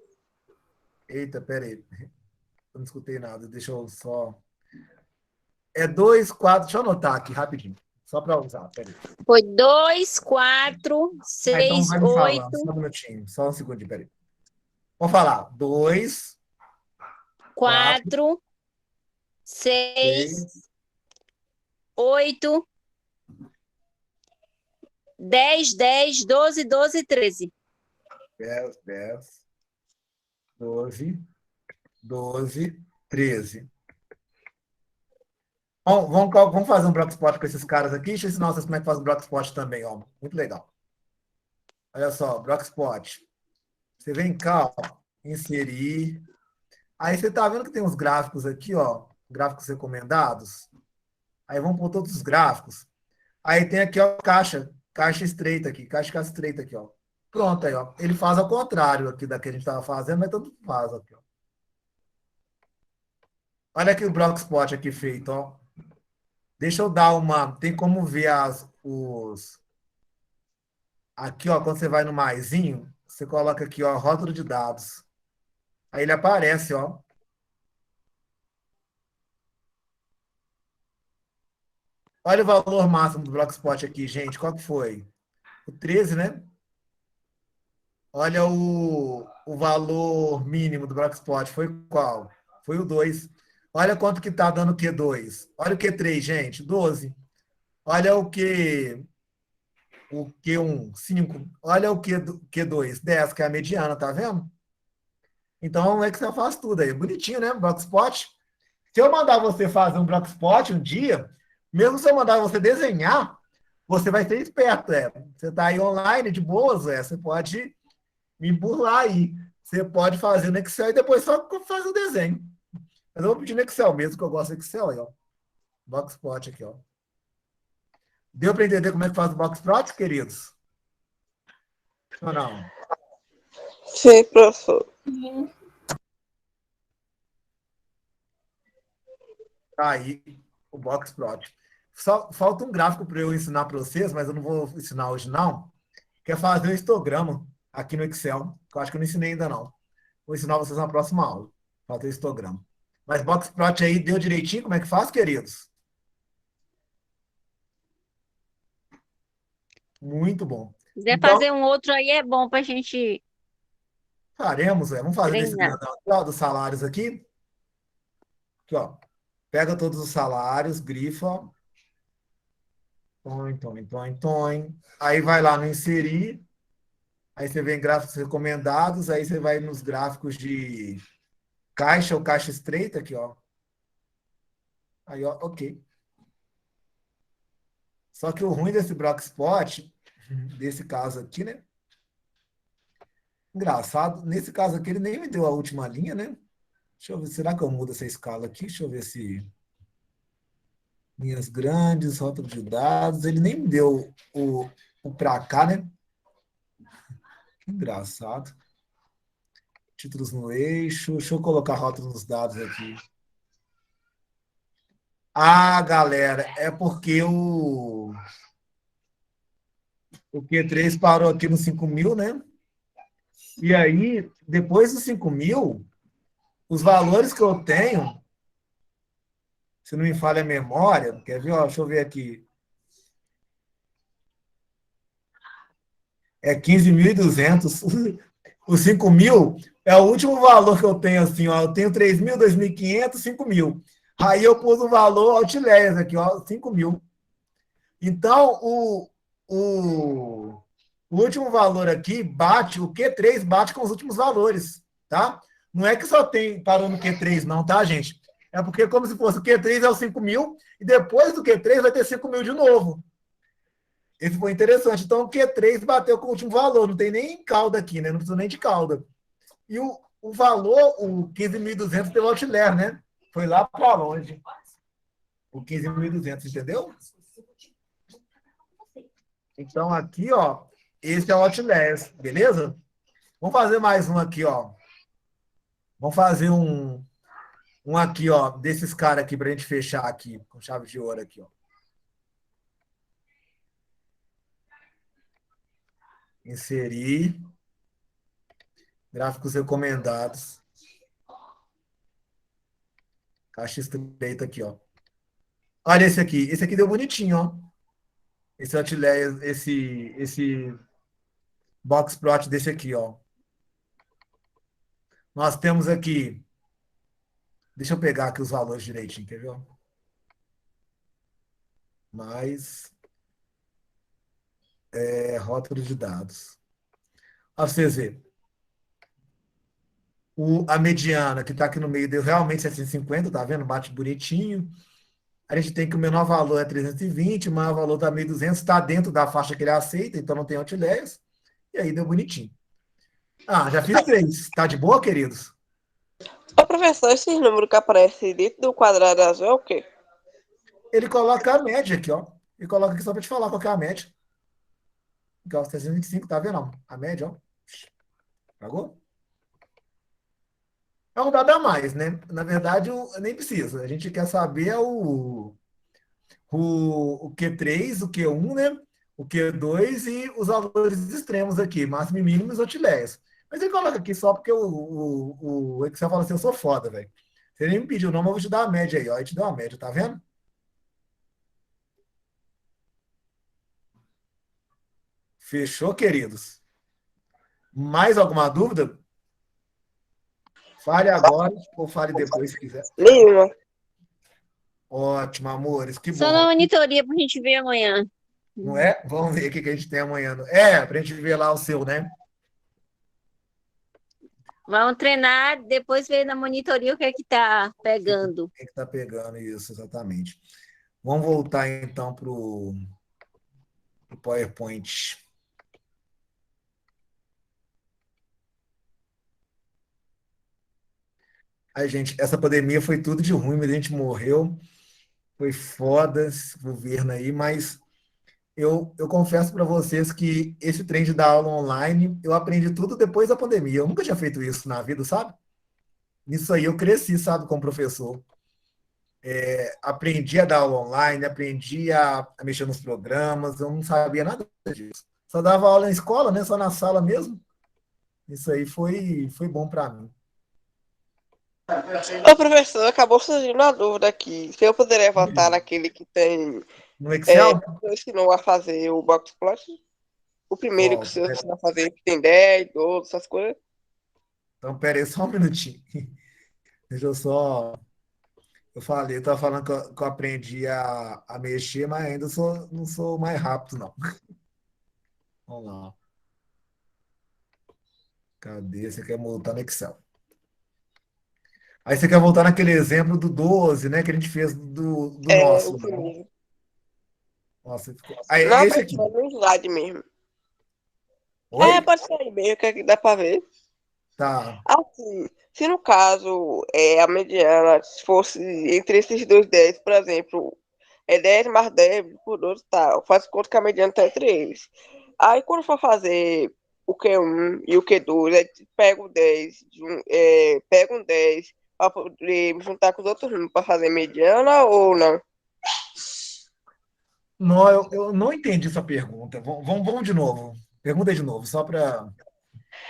Eita, peraí. Eu não escutei nada. Deixa eu só. É 2, 4. Deixa eu anotar aqui rapidinho. Só para usar. Peraí. Foi 2, 4, Então 6, vai me falando. 8, Só um minutinho. Só um segundinho. Peraí. Vamos falar. 2, 4, 4, 6, 6, 8, 10, 10, 12, 12, 13. 10, 10, 12, 12, 13. Vamos fazer um Blockspot com esses caras aqui. Deixa eu ensinar vocês como é que faz um Blockspot também, ó. Muito legal. Olha só, Blockspot. Você vem cá, ó, inserir. Aí você tá vendo que tem uns gráficos aqui, ó, gráficos recomendados. Aí vamos por todos os gráficos. Aí tem aqui, ó, caixa estreita aqui, caixa estreita aqui, ó. Pronto aí, ó. Ele faz ao contrário aqui da que a gente estava fazendo, mas todo mundo faz aqui, ó. Olha aqui o Blockspot aqui feito, ó. Deixa eu dar uma. Tem como ver os. Aqui, ó, quando você vai no maisinho, você coloca aqui, ó, rótulo de dados. Aí ele aparece, ó. Olha o valor máximo do Blockspot aqui, gente. Qual que foi? O 13, né? Olha o valor mínimo do Blockspot. Foi qual? Foi o 2. Olha quanto que está dando o Q2. Olha o Q3, gente. 12. Olha o Q1, 5. Olha o Q2, 10, que é a mediana, tá vendo? Então, é que você faz tudo aí. Bonitinho, né? Blockspot. Se eu mandar você fazer um Blockspot um dia, mesmo se eu mandar você desenhar, você vai ser esperto, é. Você está aí online, de boas, é. Você pode me burlar aí. Você pode fazer no Excel e depois só fazer o desenho. Mas eu vou pedir no Excel mesmo, que eu gosto do Excel aí, ó. Blockspot aqui, ó. Deu para entender como é que faz o Blockspot, queridos? Ou não? Sim, professor. Tá aí o Blockspot. Só falta um gráfico para eu ensinar para vocês, mas eu não vou ensinar hoje, não. Que é fazer um histograma aqui no Excel, que eu acho que eu não ensinei ainda, não. Vou ensinar vocês na próxima aula. Fazer histograma. Mas Blockspot aí deu direitinho? Como é que faz, queridos? Muito bom. Se quiser Então, fazer um outro aí, é bom para a gente faremos, vamos fazer nesse treinar. grandão aqui, ó, dos salários aqui. Aqui, ó. Pega todos os salários, grifa. Toin. Aí vai lá no inserir. Aí você vem em gráficos recomendados. Aí você vai nos gráficos de caixa ou caixa estreita aqui, ó. Aí, ó, ok. Só que o ruim desse Blockspot, desse caso aqui, né? Engraçado, nesse caso aqui ele nem me deu a última linha, né? Deixa eu ver, será que eu mudo essa escala aqui? Deixa eu ver se... Linhas grandes, rótulo de dados. Ele nem me deu o para cá, né? Que engraçado. Títulos no eixo. Deixa eu colocar rótulo nos dados aqui. Ah, galera, é porque o Q3 parou aqui no 5.000, né? E aí, depois dos 5.000, os valores que eu tenho, se não me falha a memória, quer ver? Ó, deixa eu ver aqui. É 15.200. Os 5.000 é o último valor que eu tenho, assim, ó. Eu tenho 3.000, 2.500, 5.000. Aí eu pus o valor Outliers aqui, ó, 5.000. Então, o último valor aqui bate, o Q3 bate com os últimos valores, tá? Não é que só tem parou no Q3, não, tá, gente? É porque é como se fosse o Q3 é o 5.000 e depois do Q3 vai ter 5.000 de novo. Esse foi interessante. Então, o Q3 bateu com o último valor. Não tem nem cauda aqui, né? Não precisa nem de cauda. E o valor, o 15.200 teve outlier, né? Foi lá para longe. O 15.200, entendeu? Então, aqui, ó, esse é o outlier, beleza? Vamos fazer mais um aqui, ó. Vamos fazer um aqui, ó, desses caras aqui para a gente fechar aqui, com chave de ouro aqui, ó. Inserir. Gráficos recomendados. Caixa estreita aqui, ó. Olha esse aqui. Esse aqui deu bonitinho, ó. Esse outlier, esse box plot desse aqui, ó. Nós temos aqui. Deixa eu pegar aqui os valores direitinho, quer ver? Mais rótulo de dados. Ó, vocês verem. A mediana, que está aqui no meio, deu realmente 750, tá vendo? Bate bonitinho. A gente tem que o menor valor é 320, o maior valor está 1.200, está dentro da faixa que ele aceita, então não tem outliers. E aí deu bonitinho. Ah, já fiz 3. Tá de boa, queridos? Ô, professor, esse número que aparece dentro do quadrado azul é o quê? Ele coloca a média aqui, ó. Ele coloca aqui só para te falar qual que é a média. Aqui, ó, 725, tá vendo? Ó? A média, ó. Pagou? É um dado a mais, né? Na verdade, nem precisa. A gente quer saber o Q3, o Q1, né? O Q2 e os valores extremos aqui, máximo e mínimo e os outliers. Mas ele coloca aqui só porque o Excel fala assim, eu sou foda, velho. Você nem me pediu o nome, eu vou te dar a média aí, ó. Ele te deu a média, tá vendo? Fechou, queridos? Mais alguma dúvida? Fale agora ou fale depois, se quiser. Nenhuma. Ótimo, amores, que Só bom. na monitoria pra gente ver amanhã. Não é? Vamos ver o que a gente tem amanhã. Pra gente ver lá o seu, né? Vamos treinar, depois ver na monitoria o que é que tá pegando. O que tá pegando isso, exatamente. Vamos voltar, então, para o PowerPoint. Ai, gente, essa pandemia foi tudo de ruim, mas a gente morreu. Foi foda esse governo aí, mas eu confesso para vocês que esse trem de dar aula online, eu aprendi tudo depois da pandemia. Eu nunca tinha feito isso na vida, sabe? Nisso aí eu cresci, sabe, como professor. Aprendi a dar aula online, aprendi a mexer nos programas, eu não sabia nada disso. Só dava aula na escola, né? Só na sala mesmo. Isso aí foi bom para mim. Ô, professor, acabou surgindo uma dúvida aqui. Se eu poderia votar naquele que tem. No Excel? Você ensinou a fazer o box plot? O primeiro Ó, que o senhor ensinou a fazer, que tem 10, 12, essas coisas. então, pera aí só um minutinho. Deixa eu só. Eu falei, eu estava falando que eu aprendi a mexer, mas ainda não sou mais rápido, não. Vamos lá. Cadê? Você quer voltar no Excel? Aí você quer voltar naquele exemplo do 12, né? Que a gente fez do nosso. O primeiro. Nossa, ficou. Aí, Não, esse aqui. no slide mesmo. Oi? Pode ser aí mesmo, que aqui dá pra ver. Tá. Assim, se no caso a mediana fosse entre esses dois 10, por exemplo, 10 mais 10 por 12 tal, faz conta que a mediana está entre eles. Aí quando for fazer o Q1 e o Q2, aí pega um 10 para poder juntar com os outros números para fazer mediana ou não? Não, eu não entendi essa pergunta. Vamos de novo. Pergunta de novo, só para.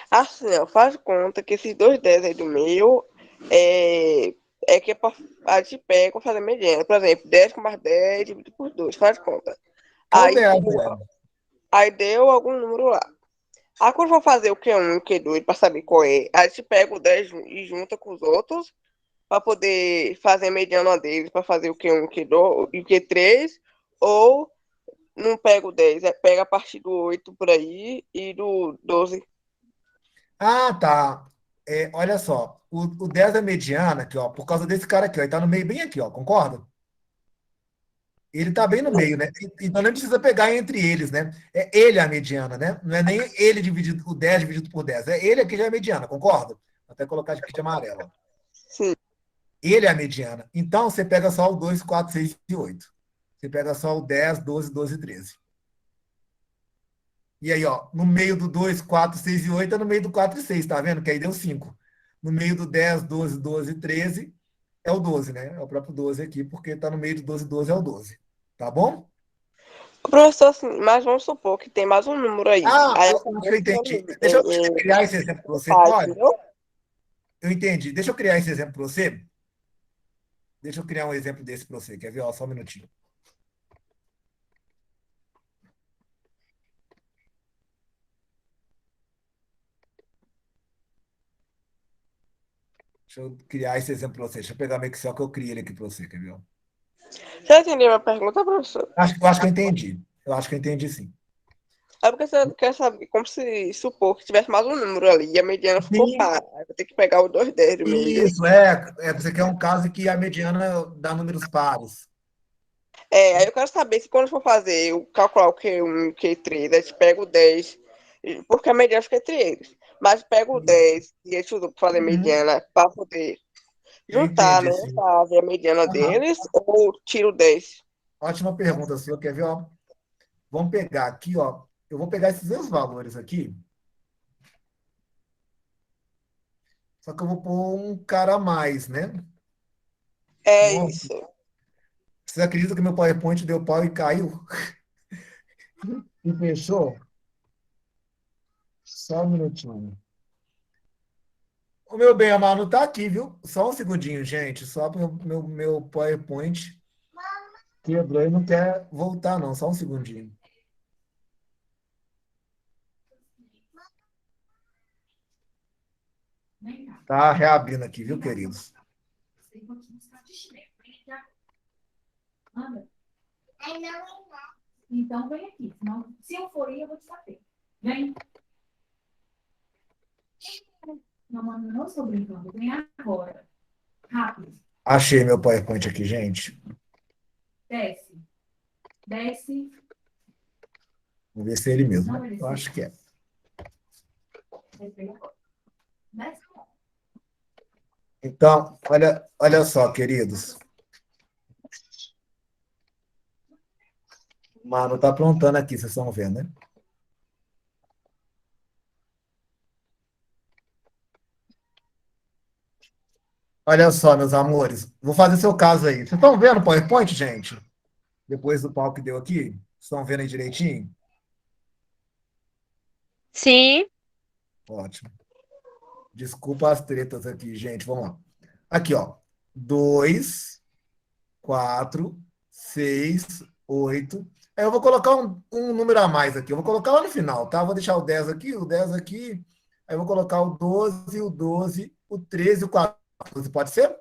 Assim, ó, faz conta que esses dois 10 aí do meio que é pra, a gente pega para fazer mediana. Por exemplo, 10 com mais 10 dividido por 2, faz conta. Qual Aí, 10, aí deu algum número lá. Aí quando for fazer o Q1 e o Q2 para saber qual é, a gente pega o 10 e junta com os outros para poder fazer a mediana deles, para fazer o Q1 o Q2 e o Q3, ou não pega o 10, pega a partir do 8 por aí e do 12. Ah, tá. Olha só, o 10 é mediana aqui, ó, por causa desse cara aqui, ó, ele tá no meio bem aqui, ó, concorda? Ele tá bem no meio, né? Então nem precisa pegar entre eles, né? É ele a mediana, né? Não é nem ele dividido, o 10 dividido por 10. É ele aqui já é a mediana, concorda? Vou até colocar aqui de amarelo. Ó. Sim. Ele é a mediana. Então você pega só o 2, 4, 6 e 8. Você pega só o 10, 12, 12 e 13. E aí, ó, no meio do 2, 4, 6 e 8 é no meio do 4 e 6, tá vendo? Que aí deu 5. No meio do 10, 12, 12 e 13 é o 12, né? É o próprio 12 aqui, porque tá no meio do 12 e 12 é o 12. Tá bom? Professor, assim, mas vamos supor que tem mais um número aí. Aí Eu acho que eu entendi. Deixa eu criar esse exemplo para você, faz, pode? entendeu? Eu entendi. Deixa eu criar esse exemplo para você. Deixa eu criar um exemplo desse para você. Quer ver? Ó, só um minutinho. Deixa eu criar esse exemplo para você. Deixa eu pegar meu Excel que eu criei ele aqui para você. Quer ver? Ó. Já entendeu a pergunta, professor? Eu acho que eu entendi. Eu acho que eu entendi, sim. É porque você quer saber como se supor que tivesse mais um número ali e a mediana ficou Sim. par. Aí vai ter que pegar o 2 10 do meio, entendeu? Isso, você quer um caso que a mediana dá números pares. Aí eu quero saber se quando for fazer, eu calcular o Q1 e o Q3, a gente pega o 10, porque a mediana fica entre eles. Mas pega o 10 e eles usam para fazer Uhum. mediana para poder Eu juntar, entendi, né? sim. Para ver a mediana Aham. deles, ou tira o 10. Ótima pergunta, senhor. Quer ver? Ó? Vamos pegar aqui, ó. Eu vou pegar esses dois valores aqui, só que eu vou pôr um cara a mais, né? É Nossa, isso. você acredita que meu PowerPoint deu pau e caiu? E fechou? Só um minutinho. O meu bem amado tá aqui, viu? Só um segundinho, gente. Só para o meu PowerPoint quebrou e não quer voltar, não. Só um segundinho. Tá reabrindo aqui, viu, queridos? Então vem aqui. Senão, se eu for ir, eu vou te saber. Vem. Não, mano, não estou brincando. Vem agora. Rápido. Achei meu PowerPoint aqui, gente. Desce. Desce. Vamos ver se é ele mesmo, Não, né? ele Eu acho que é. Desce agora. Desce. Então, olha só, queridos. O Mano tá aprontando aqui, vocês estão vendo, né? Olha só, meus amores. Vou fazer seu caso aí. Vocês estão vendo o PowerPoint, gente? Depois do pau que deu aqui? Estão vendo aí direitinho? Sim. Ótimo. Desculpa as tretas aqui, gente. Vamos lá. Aqui, ó. 2, 4, 6, 8. Aí eu vou colocar um número a mais aqui. Eu vou colocar lá no final, tá? Vou deixar o 10 aqui, o 10 aqui. Aí eu vou colocar o 12, o 12, o 13, o 14. Pode ser?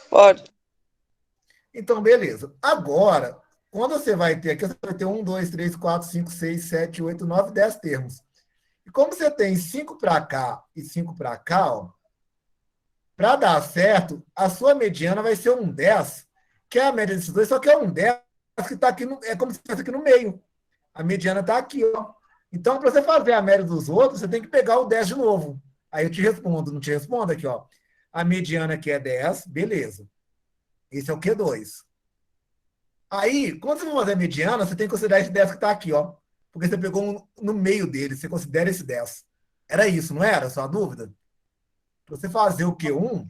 Pode. Então, beleza. Agora, quando você vai ter aqui, você vai ter 1, 2, 3, 4, 5, 6, 7, 8, 9, 10 termos. E como você tem 5 para cá e 5 para cá, ó, para dar certo, a sua mediana vai ser um 10, que é a média desses dois, só que é um 10 que está aqui, é como se estivesse aqui no meio. A mediana está aqui, ó. Então, para você fazer a média dos outros, você tem que pegar o 10 de novo. Aí eu te respondo, não te respondo aqui, ó. A mediana aqui é 10, beleza. Esse é o Q2. Aí, quando você for fazer a mediana, você tem que considerar esse 10 que está aqui, ó. Porque você pegou no meio dele, você considera esse 10. Era isso, não era? Só a dúvida? Para você fazer o Q1,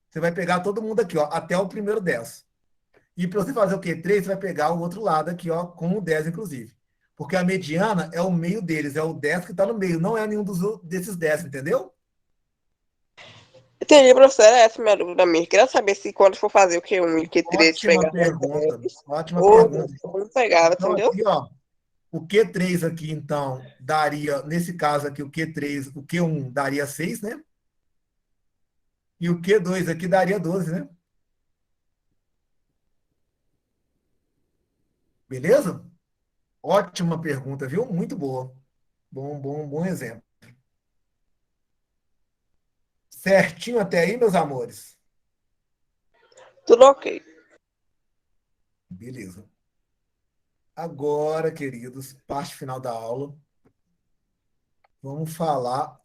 você vai pegar todo mundo aqui, ó, até o primeiro 10. E para você fazer o Q3, você vai pegar o outro lado aqui, ó, com o 10, inclusive. Porque a mediana é o meio deles, é o 10 que está no meio, não é nenhum desses 10, entendeu? Entendi, professor. Era essa a minha dúvida mesmo. Queria saber se quando for fazer o Q1 e o Q3 Ótima pegava pergunta, 10 ótima ou pergunta. não pegava, Então, entendeu? aqui, ó, o Q3 aqui, então, daria, nesse caso aqui, o Q3, o Q1 daria 6, né? E o Q2 aqui daria 12, né? Beleza? Ótima pergunta, viu? Muito boa. Bom exemplo. Certinho até aí, meus amores? Tudo ok. Beleza. Agora, queridos, parte final da aula. Vamos falar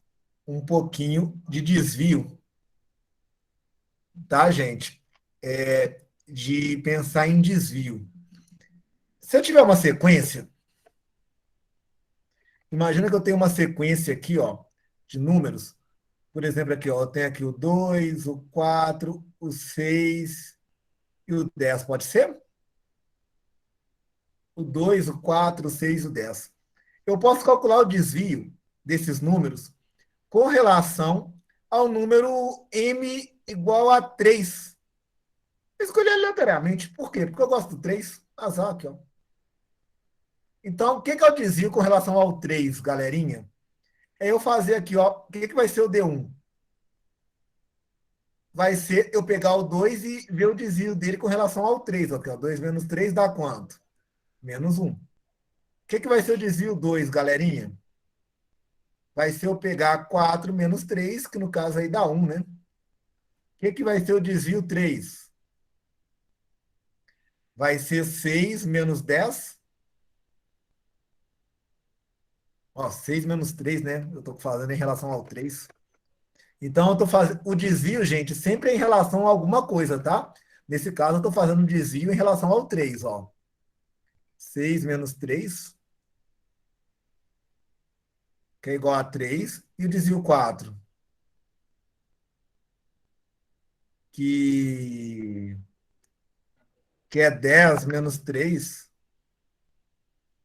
um pouquinho de desvio, tá, gente? De pensar em desvio. Se eu tiver uma sequência, imagina que eu tenho uma sequência aqui, ó, de números. Por exemplo, aqui, ó, eu tenho aqui o 2, o 4, o 6 e o 10. Pode ser? o 2, o 4, o 6 e o 10. Eu posso calcular o desvio desses números com relação ao número m igual a 3. Escolhi aleatoriamente. Por quê? Porque eu gosto do 3. Azar aqui, ó. Então, o que é o desvio com relação ao 3, galerinha? É eu fazer aqui, ó. O que vai ser o D1? Vai ser eu pegar o 2 e ver o desvio dele com relação ao 3. Aqui, ó. 2 menos 3 dá quanto? Menos 1. O que vai ser o desvio 2, galerinha? Vai ser eu pegar 4 menos 3, que no caso aí dá 1, né? O que vai ser o desvio 3? Vai ser 6 menos 10. Ó, 6 menos 3, né? Eu estou falando em relação ao 3. Então, eu estou fazendo o desvio, gente, sempre é em relação a alguma coisa, tá? Nesse caso, eu estou fazendo um desvio em relação ao 3, ó. 6 menos 3, que é igual a 3, e o desvio 4, que é 10 menos 3,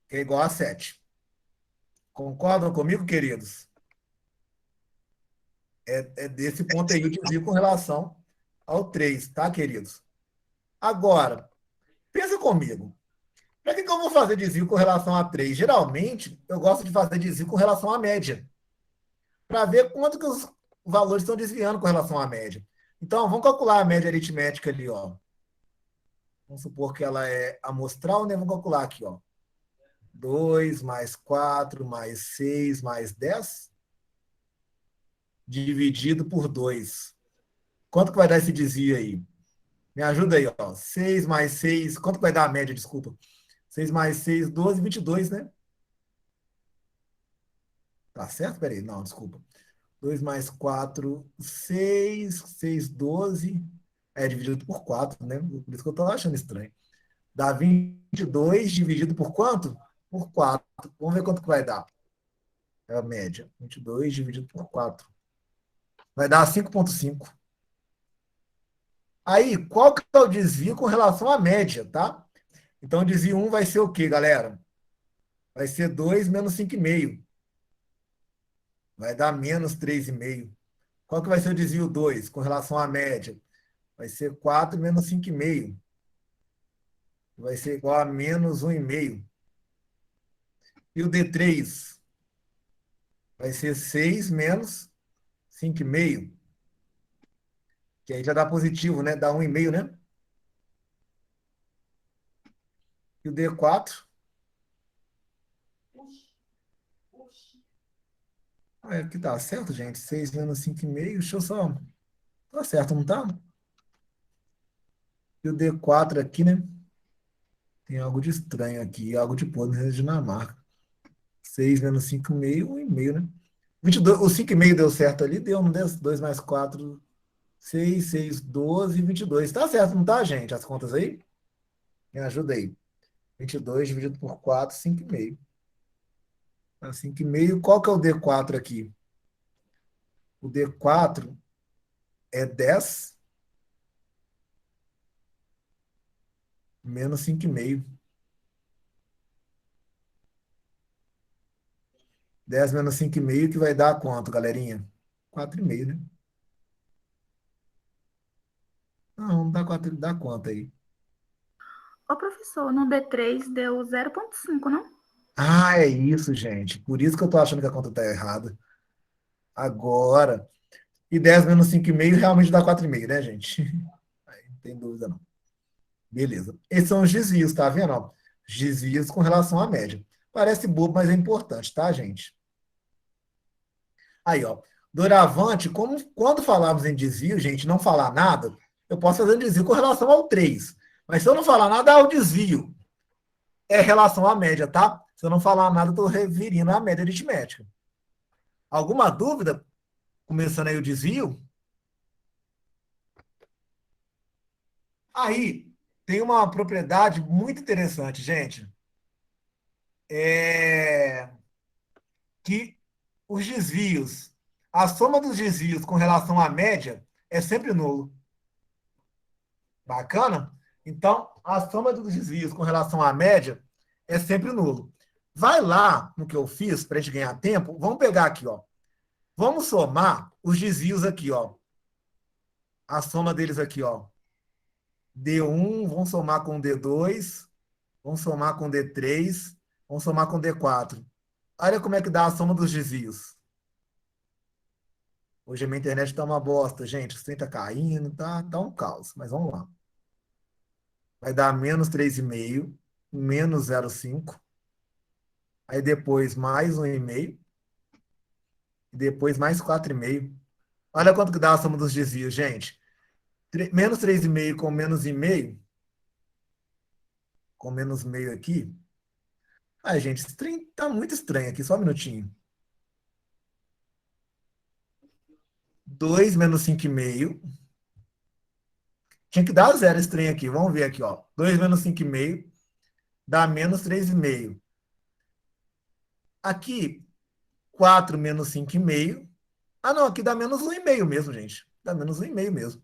que é igual a 7. Concordam comigo, queridos? É desse ponto aí o desvio com relação ao 3, tá, queridos? Agora, pensa comigo. Para que eu vou fazer desvio com relação a 3? Geralmente, eu gosto de fazer desvio com relação à média, para ver quanto que os valores estão desviando com relação à média. Então, vamos calcular a média aritmética ali, ó. Vamos supor que ela é amostral, né? Vamos calcular aqui, ó. 2 mais 4 mais 6 mais 10 dividido por 2. Quanto que vai dar esse desvio aí? Me ajuda aí, ó. 6 mais 6, quanto que vai dar a média, desculpa? 6 mais 6, 12, 22, né? Tá certo? Peraí, não, desculpa. 2 mais 4, 6, 6, 12. É dividido por 4, né? Por isso que eu tô achando estranho. Dá 22 dividido por quanto? Por 4. Vamos ver quanto que vai dar. É a média. 22 dividido por 4. Vai dar 5,5. Aí, qual que é o desvio com relação à média, tá? Então, o desvio 1 vai ser o quê, galera? Vai ser 2 menos 5,5. Vai dar menos 3,5. Qual que vai ser o desvio 2 com relação à média? Vai ser 4 menos 5,5. Vai ser igual a menos 1,5. E o D3 vai ser 6 menos 5,5. Que aí já dá positivo, né? Dá 1,5, né? E o D4? É, aqui tá certo, gente. 6 menos 5,5. Deixa eu só... Tá certo, não tá? E o D4 aqui, né? Tem algo de estranho aqui. Algo de podre na Dinamarca. 6 menos 5,5, 1,5, né? 22, o 5,5 deu certo ali, deu, não deu? 2 mais 4, 6, 6, 12, 22. Tá certo, não tá, gente? As contas aí? Me ajuda aí. 22 dividido por 4, 5,5. 5,5. Qual que é o D4 aqui? O D4 é 10 menos 5,5. 10 menos 5,5 que vai dar quanto, galerinha? 4,5, né? Não dá 4, dá quanto aí? Ô, professor, no D3 deu 0,5, não? Ah, é isso, gente. Por isso que eu tô achando que a conta tá errada. Agora. E 10 menos 5,5 realmente dá 4,5, né, gente? Aí não tem dúvida, não. Beleza. Esses são os desvios, tá vendo? Ó, os desvios com relação à média. Parece bobo, mas é importante, tá, gente? Aí, ó. Doravante, quando falarmos em desvio, gente, não falar nada, eu posso fazer um desvio com relação ao 3. Mas se eu não falar nada, é o desvio. É relação à média, tá? Se eu não falar nada, eu estou referindo à média aritmética. Alguma dúvida? Começando aí o desvio? Aí, tem uma propriedade muito interessante, gente. Que os desvios, a soma dos desvios com relação à média é sempre nulo. Bacana? Então, a soma dos desvios com relação à média é sempre nulo. Vai lá no que eu fiz para a gente ganhar tempo. Vamos pegar aqui, ó. Vamos somar os desvios aqui, ó. A soma deles aqui, ó. D1, vamos somar com D2, vamos somar com D3, vamos somar com D4. Olha como é que dá a soma dos desvios. Hoje a minha internet está uma bosta, gente. O trem está caindo, tá um caos. Mas vamos lá. Vai dar menos 3,5, menos 0,5. Aí depois mais 1,5. E depois mais 4,5. Olha quanto que dá a soma dos desvios, gente. Menos 3,5 com menos 1,5. Com menos meio aqui. Ai, gente, esse trem tá muito estranho aqui. Só um minutinho. 2 menos 5,5. Tinha que dar zero esse trem aqui. Vamos ver aqui, ó. 2 menos 5,5 dá menos 3,5. Aqui, 4 menos 5,5. Ah, não, aqui dá menos 1,5 mesmo, gente. Dá menos 1,5 mesmo.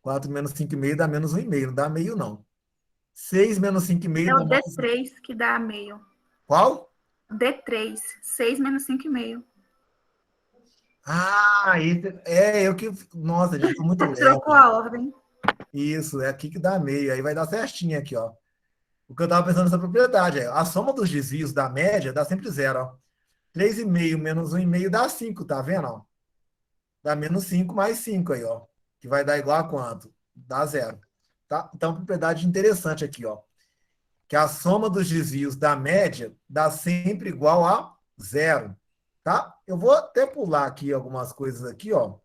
4 menos 5,5 dá menos 1,5, não dá meio, não. 6 menos 5,5 É o dá mais... D3 que dá meio. Qual? D3, 6 menos 5,5. Ah, eu que... Nossa, gente, tô muito lerdo. Trocou a ordem. Isso, é aqui que dá meio. Aí vai dar certinho aqui, ó. O que eu tava pensando nessa propriedade é a soma dos desvios da média dá sempre zero, ó. 3,5 menos 1,5 dá 5, tá vendo, ó? Dá menos 5 mais 5 aí, ó. Que vai dar igual a quanto? Dá zero. Tá? Então, propriedade interessante aqui, ó. Que a soma dos desvios da média dá sempre igual a zero. Tá? Eu vou até pular aqui algumas coisas aqui, ó.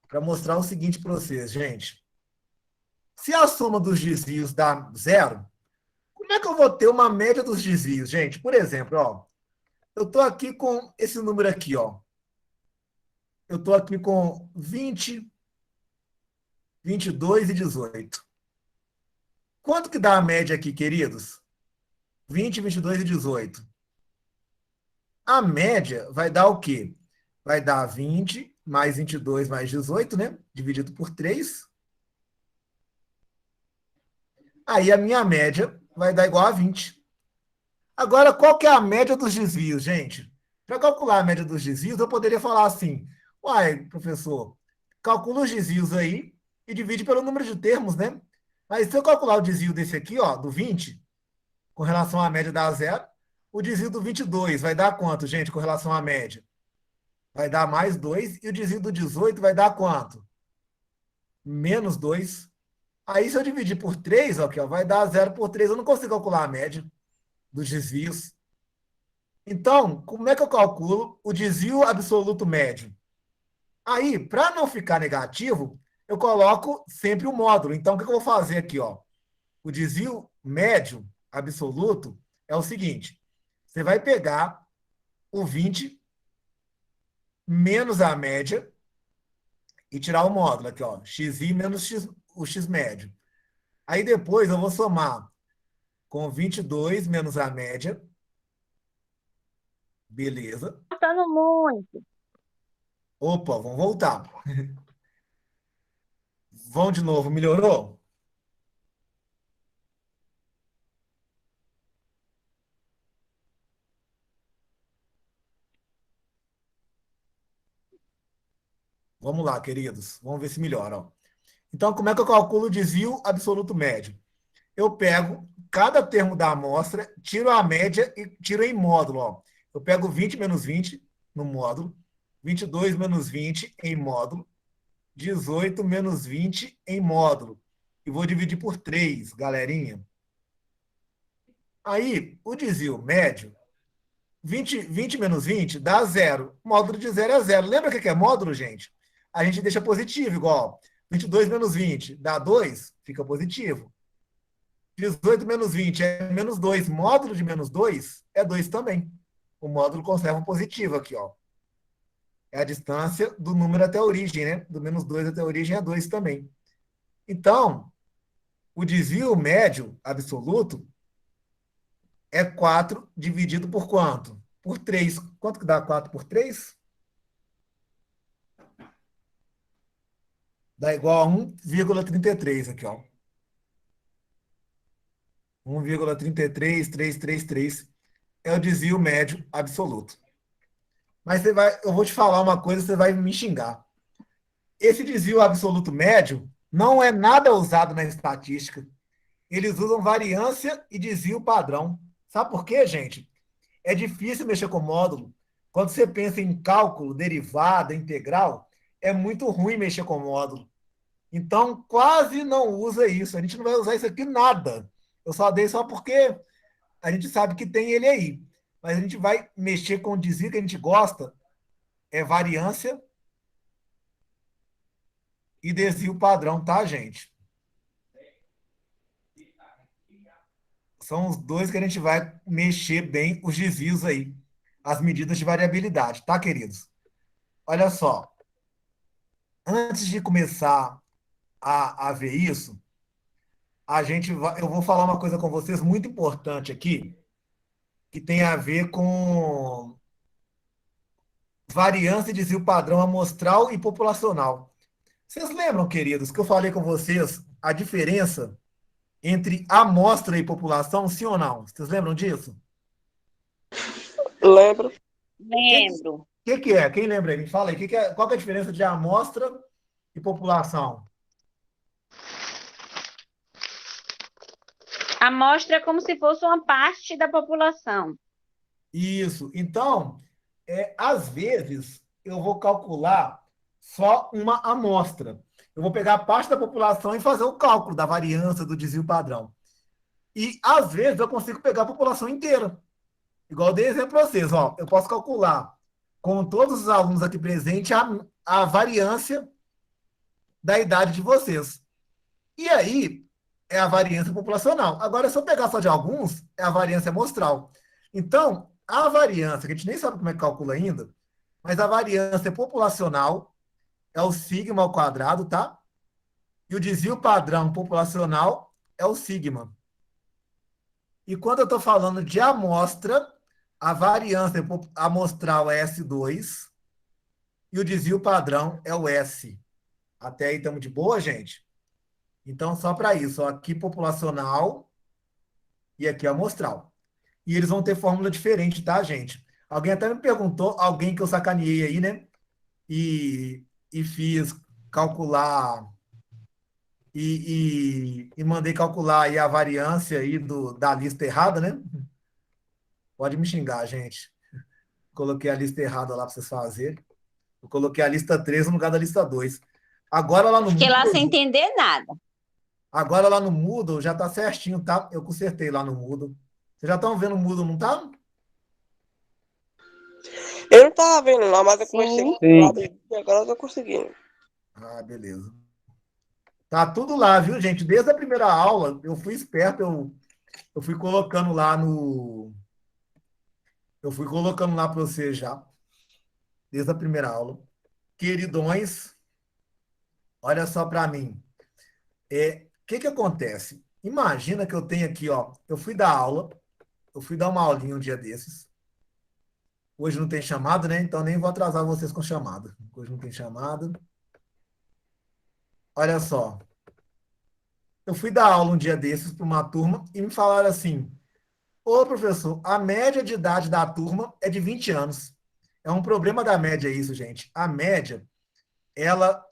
Para mostrar o seguinte para vocês, gente. Se a soma dos desvios dá zero, como é que eu vou ter uma média dos desvios, gente? Por exemplo, ó. Eu estou aqui com esse número aqui, ó. Eu estou aqui com 20, 22 e 18. Quanto que dá a média aqui, queridos? 20, 22 e 18. A média vai dar o quê? Vai dar 20 mais 22 mais 18, né? Dividido por 3. Aí a minha média vai dar igual a 20. Agora, qual que é a média dos desvios, gente? Para calcular a média dos desvios, eu poderia falar assim, uai, professor, calcula os desvios aí e divide pelo número de termos, né? Mas se eu calcular o desvio desse aqui, ó, do 20, com relação à média dá zero, o desvio do 22 vai dar quanto, gente, com relação à média? Vai dar mais 2, e o desvio do 18 vai dar quanto? Menos 2. Aí, se eu dividir por 3, ó, aqui, ó, vai dar 0 por 3, eu não consigo calcular a média dos desvios. Então, como é que eu calculo o desvio absoluto médio? Aí, para não ficar negativo, eu coloco sempre o módulo. Então, o que eu vou fazer aqui? Ó? O desvio médio absoluto é o seguinte. Você vai pegar o 20 menos a média e tirar o módulo aqui, ó. Xi menos o x médio. Aí depois eu vou somar com 22 menos a média. Beleza. Faltando muito. Opa, vamos voltar. Vão de novo, melhorou? Vamos lá, queridos. Vamos ver se melhora. Ó. Então, como é que eu calculo o desvio absoluto médio? Eu pego cada termo da amostra, tiro a média e tiro em módulo. Ó. Eu pego 20 menos 20 no módulo, 22 menos 20 em módulo, 18 menos 20 em módulo. E vou dividir por 3, galerinha. Aí, o desvio médio, 20 menos 20 dá zero. Módulo de zero é zero. Lembra o que é módulo, gente? A gente deixa positivo, igual. 22 menos 20 dá 2, fica positivo. 18 menos 20 é menos 2. Módulo de menos 2 é 2 também. O módulo conserva um positivo aqui, ó. É a distância do número até a origem, né? Do menos 2 até a origem é 2 também. Então, o desvio médio absoluto é 4 dividido por quanto? Por 3. Quanto que dá 4 por 3? Dá igual a 1,33 aqui, ó. 1,33333 é o desvio médio absoluto. Mas eu vou te falar uma coisa, você vai me xingar. Esse desvio absoluto médio não é nada usado na estatística. Eles usam variância e desvio padrão. Sabe por quê, gente? É difícil mexer com módulo. Quando você pensa em cálculo, derivada, integral, é muito ruim mexer com módulo. Então, quase não usa isso. A gente não vai usar isso aqui nada. Eu só dei só porque a gente sabe que tem ele aí. Mas a gente vai mexer com o desvio que a gente gosta, é variância e desvio padrão, tá, gente? São os dois que a gente vai mexer bem os desvios aí, as medidas de variabilidade, tá, queridos? Olha só, antes de começar a ver isso, eu vou falar uma coisa com vocês muito importante aqui, que tem a ver com variância e desvio padrão amostral e populacional. Vocês lembram, queridos, que eu falei com vocês a diferença entre amostra e população, sim ou não? Vocês lembram disso? Lembro. Lembro. O que é? Quem lembra aí? Me fala aí. Qual que é a diferença de amostra e população? A amostra é como se fosse uma parte da população. Isso. Então, às vezes, eu vou calcular só uma amostra. Eu vou pegar a parte da população e fazer o cálculo da variância, do desvio padrão. E, às vezes, eu consigo pegar a população inteira. Igual eu dei exemplo para vocês. Ó, eu posso calcular com todos os alunos aqui presentes a variância da idade de vocês. E aí, é a variância populacional. Agora, se eu pegar só de alguns, é a variância amostral. Então, a variância, que a gente nem sabe como é que calcula ainda, mas a variância populacional é o sigma ao quadrado, tá? E o desvio padrão populacional é o sigma. E quando eu estou falando de amostra, a variância amostral é S2 e o desvio padrão é o S. Até aí estamos de boa, gente? Então, só para isso, ó, aqui populacional e aqui amostral. E eles vão ter fórmula diferente, tá, gente? Alguém até me perguntou, alguém que eu sacaneei aí, né? E fiz calcular e mandei calcular aí a variância aí da lista errada, né? Pode me xingar, gente. Coloquei a lista errada lá para vocês fazerem. Eu coloquei a lista 3 no lugar da lista 2. Agora lá no Fiquei lá Moodle, sem entender nada. agora lá no Moodle já tá certinho, tá? Eu consertei lá no Moodle. Vocês já estão vendo o Moodle, não tá? Eu não tava vendo lá, mas eu comecei Sim. a abrir e agora eu tô conseguindo. Ah, beleza. Tá tudo lá, viu, gente? Desde a primeira aula, eu fui esperto, eu fui colocando lá no... Eu fui colocando lá para você já, desde a primeira aula. Queridões, olha só para mim. O que acontece? Imagina que eu tenho aqui, ó, eu fui dar aula, eu fui dar uma aulinha um dia desses. Hoje não tem chamada, né? Então nem vou atrasar vocês com chamada. Hoje não tem chamada. Olha só. Eu fui dar aula um dia desses para uma turma e me falaram assim: ô, professor, a média de idade da turma é de 20 anos. É um problema da média isso, gente. A média, ela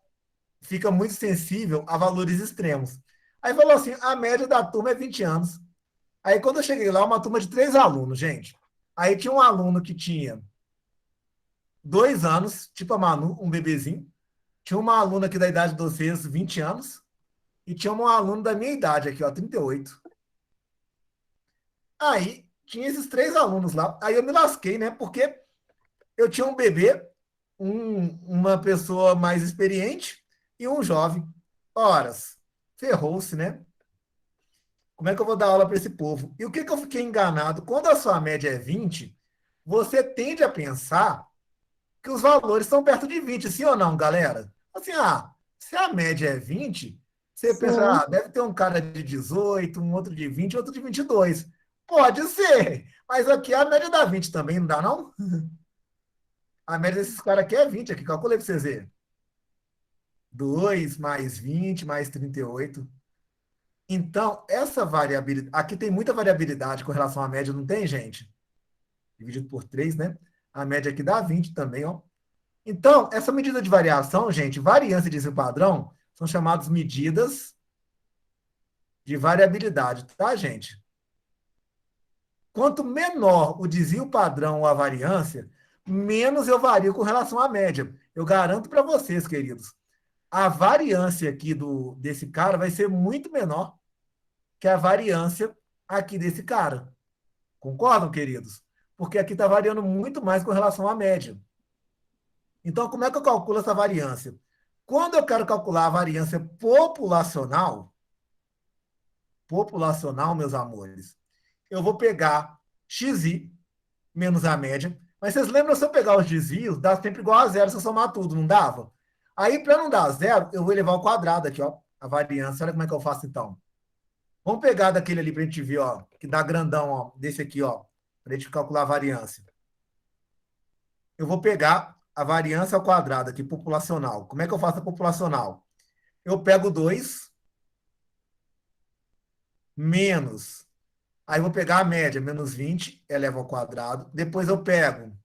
fica muito sensível a valores extremos. Aí falou assim, a média da turma é 20 anos. Aí quando eu cheguei lá, uma turma de 3 alunos, gente. Aí tinha um aluno que tinha 2 anos, tipo a Manu, um bebezinho. Tinha uma aluna aqui da idade de vocês, 20 anos. E tinha um aluno da minha idade aqui, ó, 38. Aí tinha esses 3 alunos lá. Aí eu me lasquei, né? Porque eu tinha um bebê, uma pessoa mais experiente e um jovem. Horas. Ferrou-se, né? Como é que eu vou dar aula para esse povo? E o que eu fiquei enganado? Quando a sua média é 20, você tende a pensar que os valores estão perto de 20, sim ou não, galera? Assim, se a média é 20, você pensa, deve ter um cara de 18, um outro de 20, outro de 22. Pode ser, mas aqui a média dá 20 também, não dá não? A média desses caras aqui é 20, aqui, calculei para vocês verem. 2 mais 20 mais 38. Então, essa variabilidade... Aqui tem muita variabilidade com relação à média, não tem, gente? Dividido por 3, né? A média aqui dá 20 também, ó. Então, essa medida de variação, gente, variância e desvio padrão, são chamadas medidas de variabilidade, tá, gente? Quanto menor o desvio padrão ou a variância, menos eu vario com relação à média. Eu garanto para vocês, queridos, a variância aqui desse cara vai ser muito menor que a variância aqui desse cara. Concordam, queridos? Porque aqui está variando muito mais com relação à média. Então, como é que eu calculo essa variância? Quando eu quero calcular a variância populacional, meus amores, eu vou pegar xi menos a média. Mas vocês lembram, se eu pegar os desvios, dá sempre igual a zero se eu somar tudo, não dava? Aí, para não dar zero, eu vou elevar ao quadrado aqui, ó, a variância. Olha como é que eu faço, então. Vamos pegar daquele ali para a gente ver, ó, que dá grandão, ó, desse aqui, ó, para a gente calcular a variância. Eu vou pegar a variância ao quadrado aqui, populacional. Como é que eu faço a populacional? Eu pego 2 menos... Aí eu vou pegar a média, menos 20, eleva ao quadrado. Depois eu pego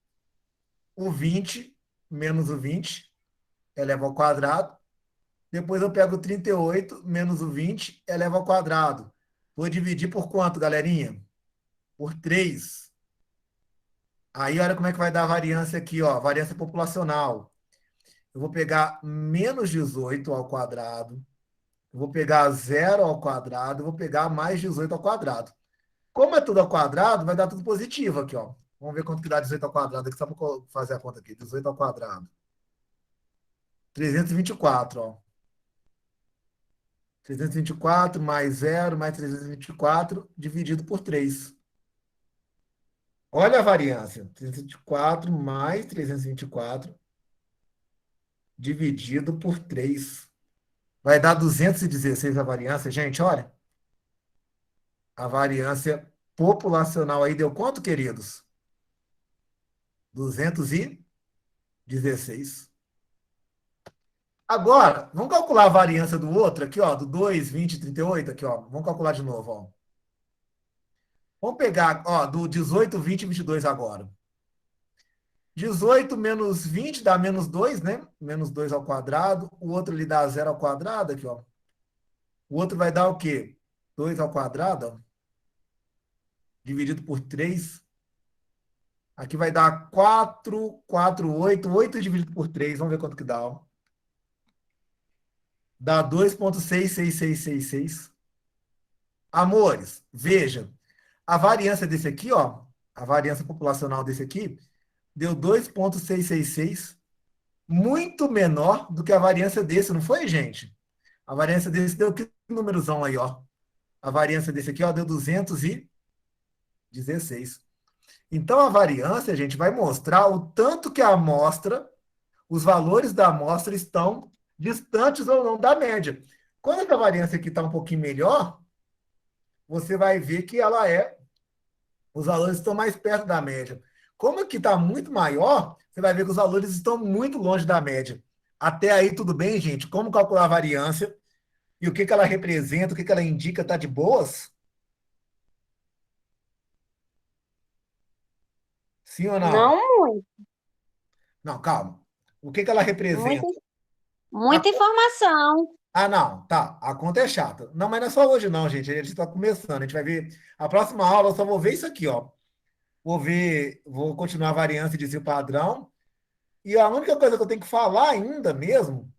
o 20 menos o 20, eleva ao quadrado. Depois eu pego o 38 menos o 20, eleva ao quadrado. Vou dividir por quanto, galerinha? Por 3. Aí olha como é que vai dar a variância aqui, ó, variância populacional. Eu vou pegar menos 18 ao quadrado. Eu vou pegar 0 ao quadrado. Eu vou pegar mais 18 ao quadrado. Como é tudo ao quadrado, vai dar tudo positivo aqui, ó. Vamos ver quanto que dá 18 ao quadrado aqui, só para fazer a conta aqui. 18 ao quadrado. 324, ó. 324 mais 0 mais 324 dividido por 3. Olha a variância. 324 mais 324 dividido por 3. Vai dar 216 a variância. Gente, olha. A variância populacional aí deu quanto, queridos? 216. Agora, vamos calcular a variância do outro aqui, ó, do 2, 20, 38, aqui, ó. Vamos calcular de novo, ó. Vamos pegar, ó, do 18, 20 e 22 agora. 18 menos 20 dá menos 2, né? Menos 2 ao quadrado. O outro ali dá 0 ao quadrado, aqui, ó. O outro vai dar o quê? 2 ao quadrado, ó. Dividido por 3. Aqui vai dar 4, 4, 8. 8 dividido por 3. Vamos ver quanto que dá, ó. Dá 2,66666. Amores, veja. A variância desse aqui, ó, a variância populacional desse aqui, deu 2,666, muito menor do que a variância desse, não foi, gente? A variância desse deu que númerozão aí, ó. A variância desse aqui, ó, deu 216. Então, a variância, gente, vai mostrar o tanto que a amostra, os valores da amostra estão distantes ou não da média. Quando essa variância aqui está um pouquinho melhor, você vai ver que os valores estão mais perto da média. Como aqui está muito maior, você vai ver que os valores estão muito longe da média. Até aí, tudo bem, gente? Como calcular a variância e o que ela representa, o que ela indica, está de boas? Sim ou não? Não muito. Não, calma. O que ela representa? Muita informação. Ah, não, tá. A conta é chata. Não, mas não é só hoje, não, gente. A gente está começando. A gente vai ver. A próxima aula eu só vou ver isso aqui, ó. Vou continuar a variância e desvio padrão. E a única coisa que eu tenho que falar ainda mesmo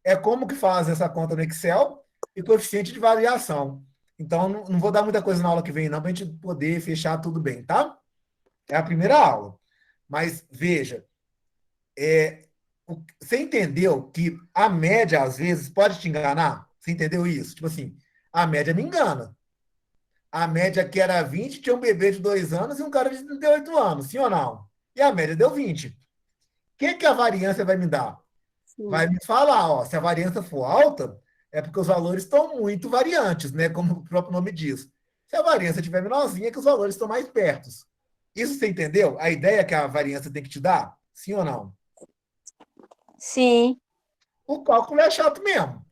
é como que faz essa conta no Excel e coeficiente de variação. Então, não vou dar muita coisa na aula que vem, não, para a gente poder fechar tudo bem, tá? É a primeira aula. Mas, veja, você entendeu que a média, às vezes, pode te enganar? Você entendeu isso? Tipo assim, a média me engana. A média que era 20 tinha um bebê de 2 anos e um cara de 38 anos, sim ou não? E a média deu 20. O que a variância vai me dar? Sim. Vai me falar, ó, se a variância for alta, é porque os valores estão muito variantes, né? Como o próprio nome diz. Se a variância estiver menorzinha, é que os valores estão mais perto. Isso você entendeu? A ideia que a variância tem que te dar? Sim ou não? Sim. O cálculo é chato mesmo.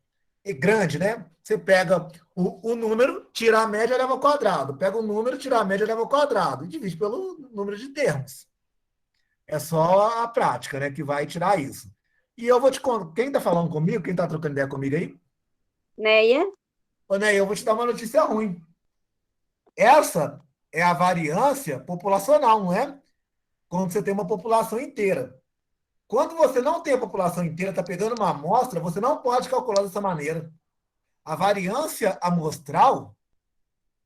E grande, né? Você pega o número, tira a média, leva ao quadrado. Pega o número, tira a média, leva ao quadrado. E divide pelo número de termos. É só a prática, né, que vai tirar isso. E eu vou te contar. Quem está falando comigo, quem está trocando ideia comigo aí? Neia? Ô, Ney, eu vou te dar uma notícia ruim. Essa é a variância populacional, não é? Quando você tem uma população inteira. Quando você não tem a população inteira, está pegando uma amostra, você não pode calcular dessa maneira. A variância amostral,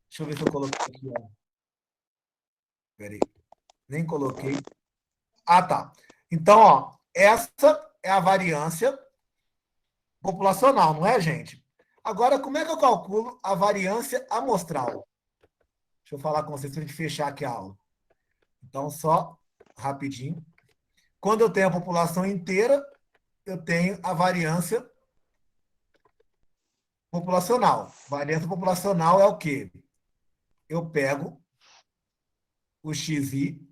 deixa eu ver se eu coloquei aqui. Peraí, nem coloquei. Ah, tá. Então, ó, essa é a variância populacional, não é, gente? Agora, como é que eu calculo a variância amostral? Deixa eu falar com vocês para a gente fechar aqui a aula. Então, só rapidinho. Quando eu tenho a população inteira, eu tenho a variância populacional. Variância populacional é o quê? Eu pego o xi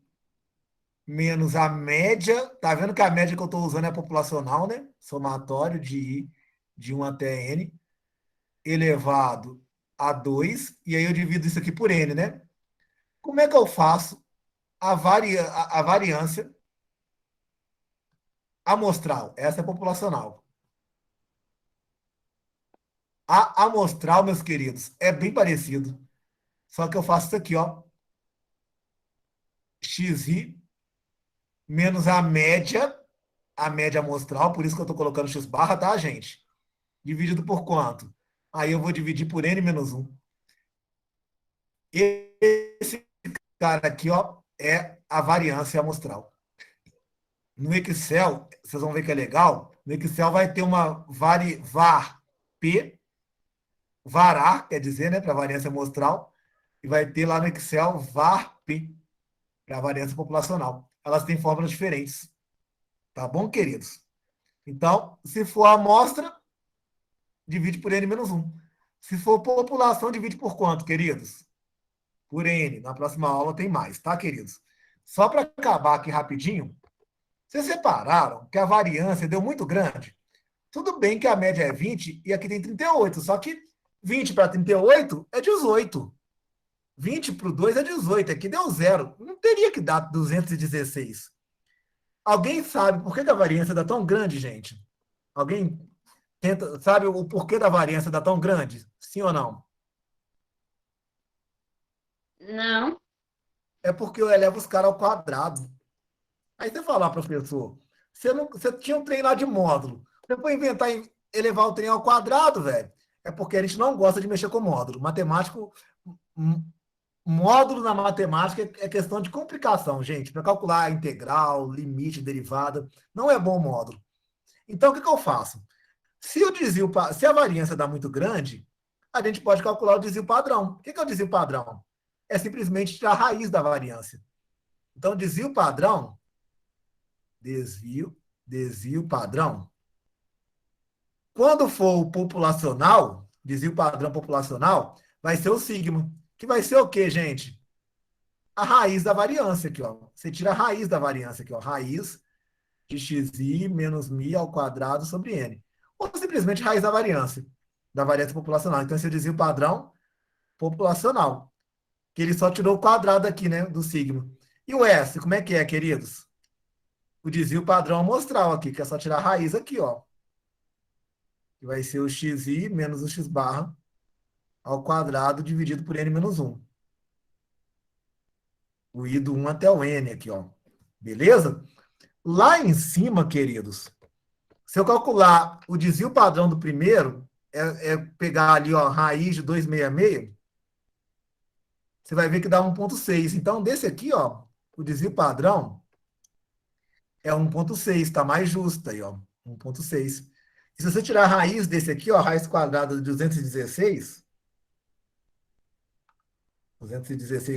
menos a média. Tá vendo que a média que eu estou usando é populacional, né? Somatório de i de 1 até n elevado a 2. E aí eu divido isso aqui por n, né? Como é que eu faço a variância amostral? Essa é populacional. A amostral, meus queridos, é bem parecido. Só que eu faço isso aqui, ó. Xi menos a média amostral, por isso que eu estou colocando x barra, tá, gente? Dividido por quanto? Aí eu vou dividir por n menos 1. Esse cara aqui, ó, é a variância amostral. No Excel, vocês vão ver que é legal, no Excel vai ter uma var p, varar, quer dizer, né, para a variância amostral, e vai ter lá no Excel var p, para a variância populacional. Elas têm fórmulas diferentes. Tá bom, queridos? Então, se for a amostra, divide por n menos 1. Se for população, divide por quanto, queridos? Por n. Na próxima aula tem mais, tá, queridos? Só para acabar aqui rapidinho, vocês separaram que a variância deu muito grande? Tudo bem que a média é 20 e aqui tem 38, só que 20 para 38 é 18. 20 para o 2 é 18, aqui deu 0. Não teria que dar 216. Alguém sabe por que a variância dá tão grande, gente? Alguém sabe o porquê da variância dá tão grande? Sim ou não? Não. É porque eu elevo os caras ao quadrado. Aí você fala, professor, você tinha um trem lá de módulo. Você foi inventar elevar o trem ao quadrado, velho? É porque a gente não gosta de mexer com módulo. Matemático, módulo na matemática é questão de complicação, gente. Para calcular integral, limite, derivada, não é bom o módulo. Então, o que eu faço? Se a variância dá muito grande, a gente pode calcular o desvio padrão. O que é o desvio padrão? É simplesmente tirar a raiz da variância. Então, desvio padrão, desvio padrão. Quando for o populacional, desvio padrão populacional, vai ser o sigma. Que vai ser o quê, gente? A raiz da variância aqui, ó. Você tira a raiz da variância aqui, ó. Raiz de xi menos mi ao quadrado sobre n. Ou simplesmente raiz da variância populacional. Então, esse é o desvio padrão populacional. Que ele só tirou o quadrado aqui, né, do sigma. E o S, como é, queridos? O desvio padrão amostral aqui, que é só tirar a raiz aqui, ó. Que vai ser o xi menos o x barra ao quadrado dividido por n menos 1. O i do 1 até o n aqui, ó. Beleza? Lá em cima, queridos, se eu calcular o desvio padrão do primeiro, é pegar ali, ó, raiz de 266, você vai ver que dá 1,6. Então, desse aqui, ó, o desvio padrão é 1,6, tá mais justo aí, ó, 1,6. E se você tirar a raiz desse aqui, ó, a raiz quadrada de 216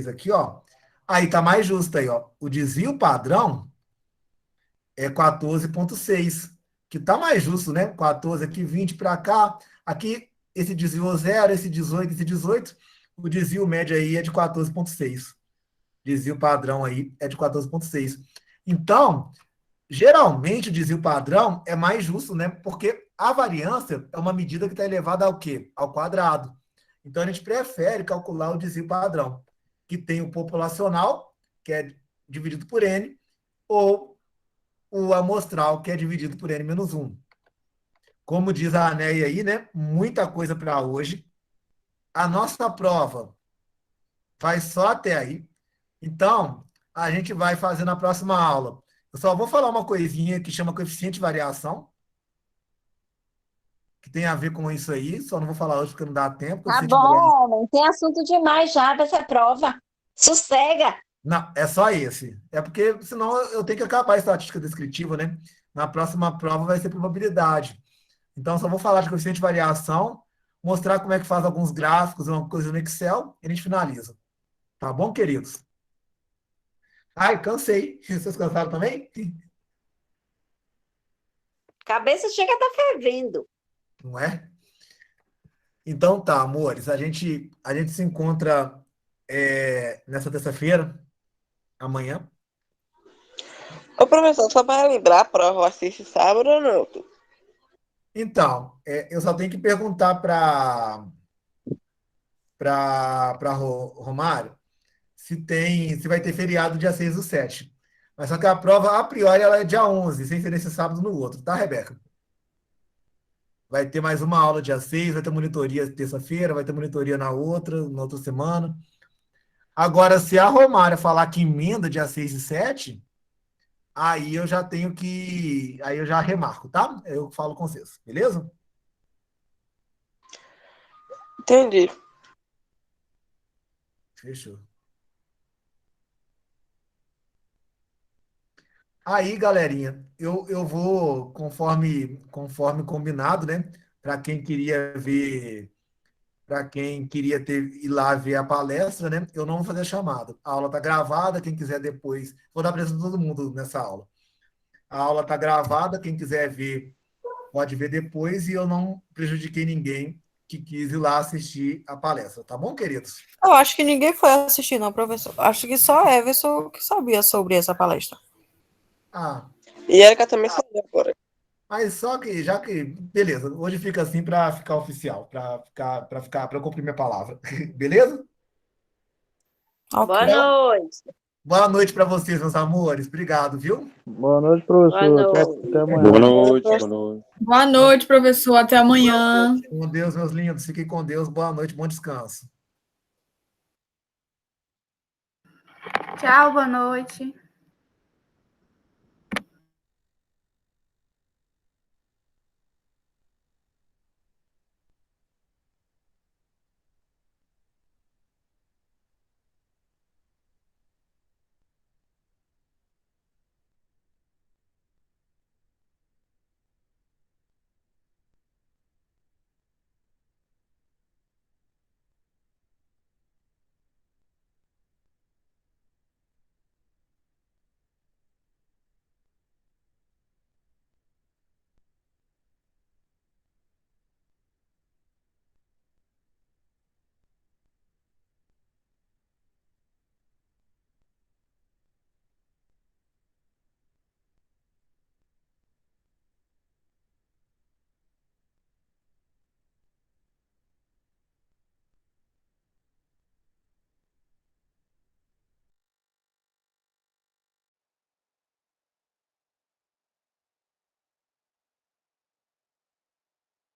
aqui, ó, aí tá mais justo aí, ó. O desvio padrão é 14,6, que tá mais justo, né? 14 aqui, 20 para cá. Aqui, esse desvio 0, esse 18, esse 18. O desvio médio aí é de 14,6. Desvio padrão aí é de 14,6. Então, geralmente o desvio padrão é mais justo, né? Porque A variância é uma medida que está elevada ao quê? Ao quadrado. Então, a gente prefere calcular o desvio padrão, que tem o populacional, que é dividido por N, ou o amostral, que é dividido por N-1. Como diz a Anéia aí, né? Muita coisa para hoje. A nossa prova vai só até aí. Então, a gente vai fazer na próxima aula. Eu só vou falar uma coisinha que chama coeficiente de variação, que tem a ver com isso aí. Só não vou falar hoje porque não dá tempo. Tá Coeficiente de variação. bom, homem. Tem assunto demais já dessa prova. Sossega. Não, é só esse. É porque senão eu tenho que acabar a estatística descritiva, né? Na próxima prova vai ser probabilidade. Então, só vou falar de coeficiente de variação, mostrar como é que faz alguns gráficos, uma coisa no Excel, e a gente finaliza. Tá bom, queridos? Ai, cansei. Vocês cansaram também? Cabeça chega a estar fervendo. Não é? Então tá, amores. A gente se encontra nessa terça-feira, amanhã. Ô, professor, só para lembrar, a prova vai ser esse sábado ou não? Então, eu só tenho que perguntar para Romário se vai ter feriado dia 6/7. Mas só que a prova, a priori, ela é dia 11, sem ser nesse sábado no outro, tá, Rebeca? Vai ter mais uma aula dia 6, vai ter monitoria terça-feira, vai ter monitoria na outra semana. Agora, se a Romária falar que emenda dia 6 e 7, aí eu já tenho que. Aí eu já remarco, tá? Eu falo com vocês, beleza? Entendi. Fechou. Aí, galerinha, eu vou, conforme combinado, né? Para quem queria ver, para quem queria ir lá ver a palestra, né? Eu não vou fazer chamada. A aula está gravada, quem quiser depois. Vou dar presença de todo mundo nessa aula. A aula está gravada, quem quiser ver, pode ver depois, e eu não prejudiquei ninguém que quis ir lá assistir a palestra, tá bom, queridos? Eu acho que ninguém foi assistir, não, professor. Acho que só a Everson que sabia sobre essa palestra. Ah, E Erika também saiu agora. mas só que, já que, beleza, hoje fica assim para ficar oficial, para eu cumprir minha palavra. Beleza? Ok. Boa noite. Boa noite para vocês, meus amores. Obrigado, viu? Boa noite, Boa professor. noite. Até amanhã. Boa noite, boa noite. Boa noite, professor. Até amanhã. Com Deus, meus lindos. Fiquem com Deus. Boa noite, bom descanso. Tchau, boa noite.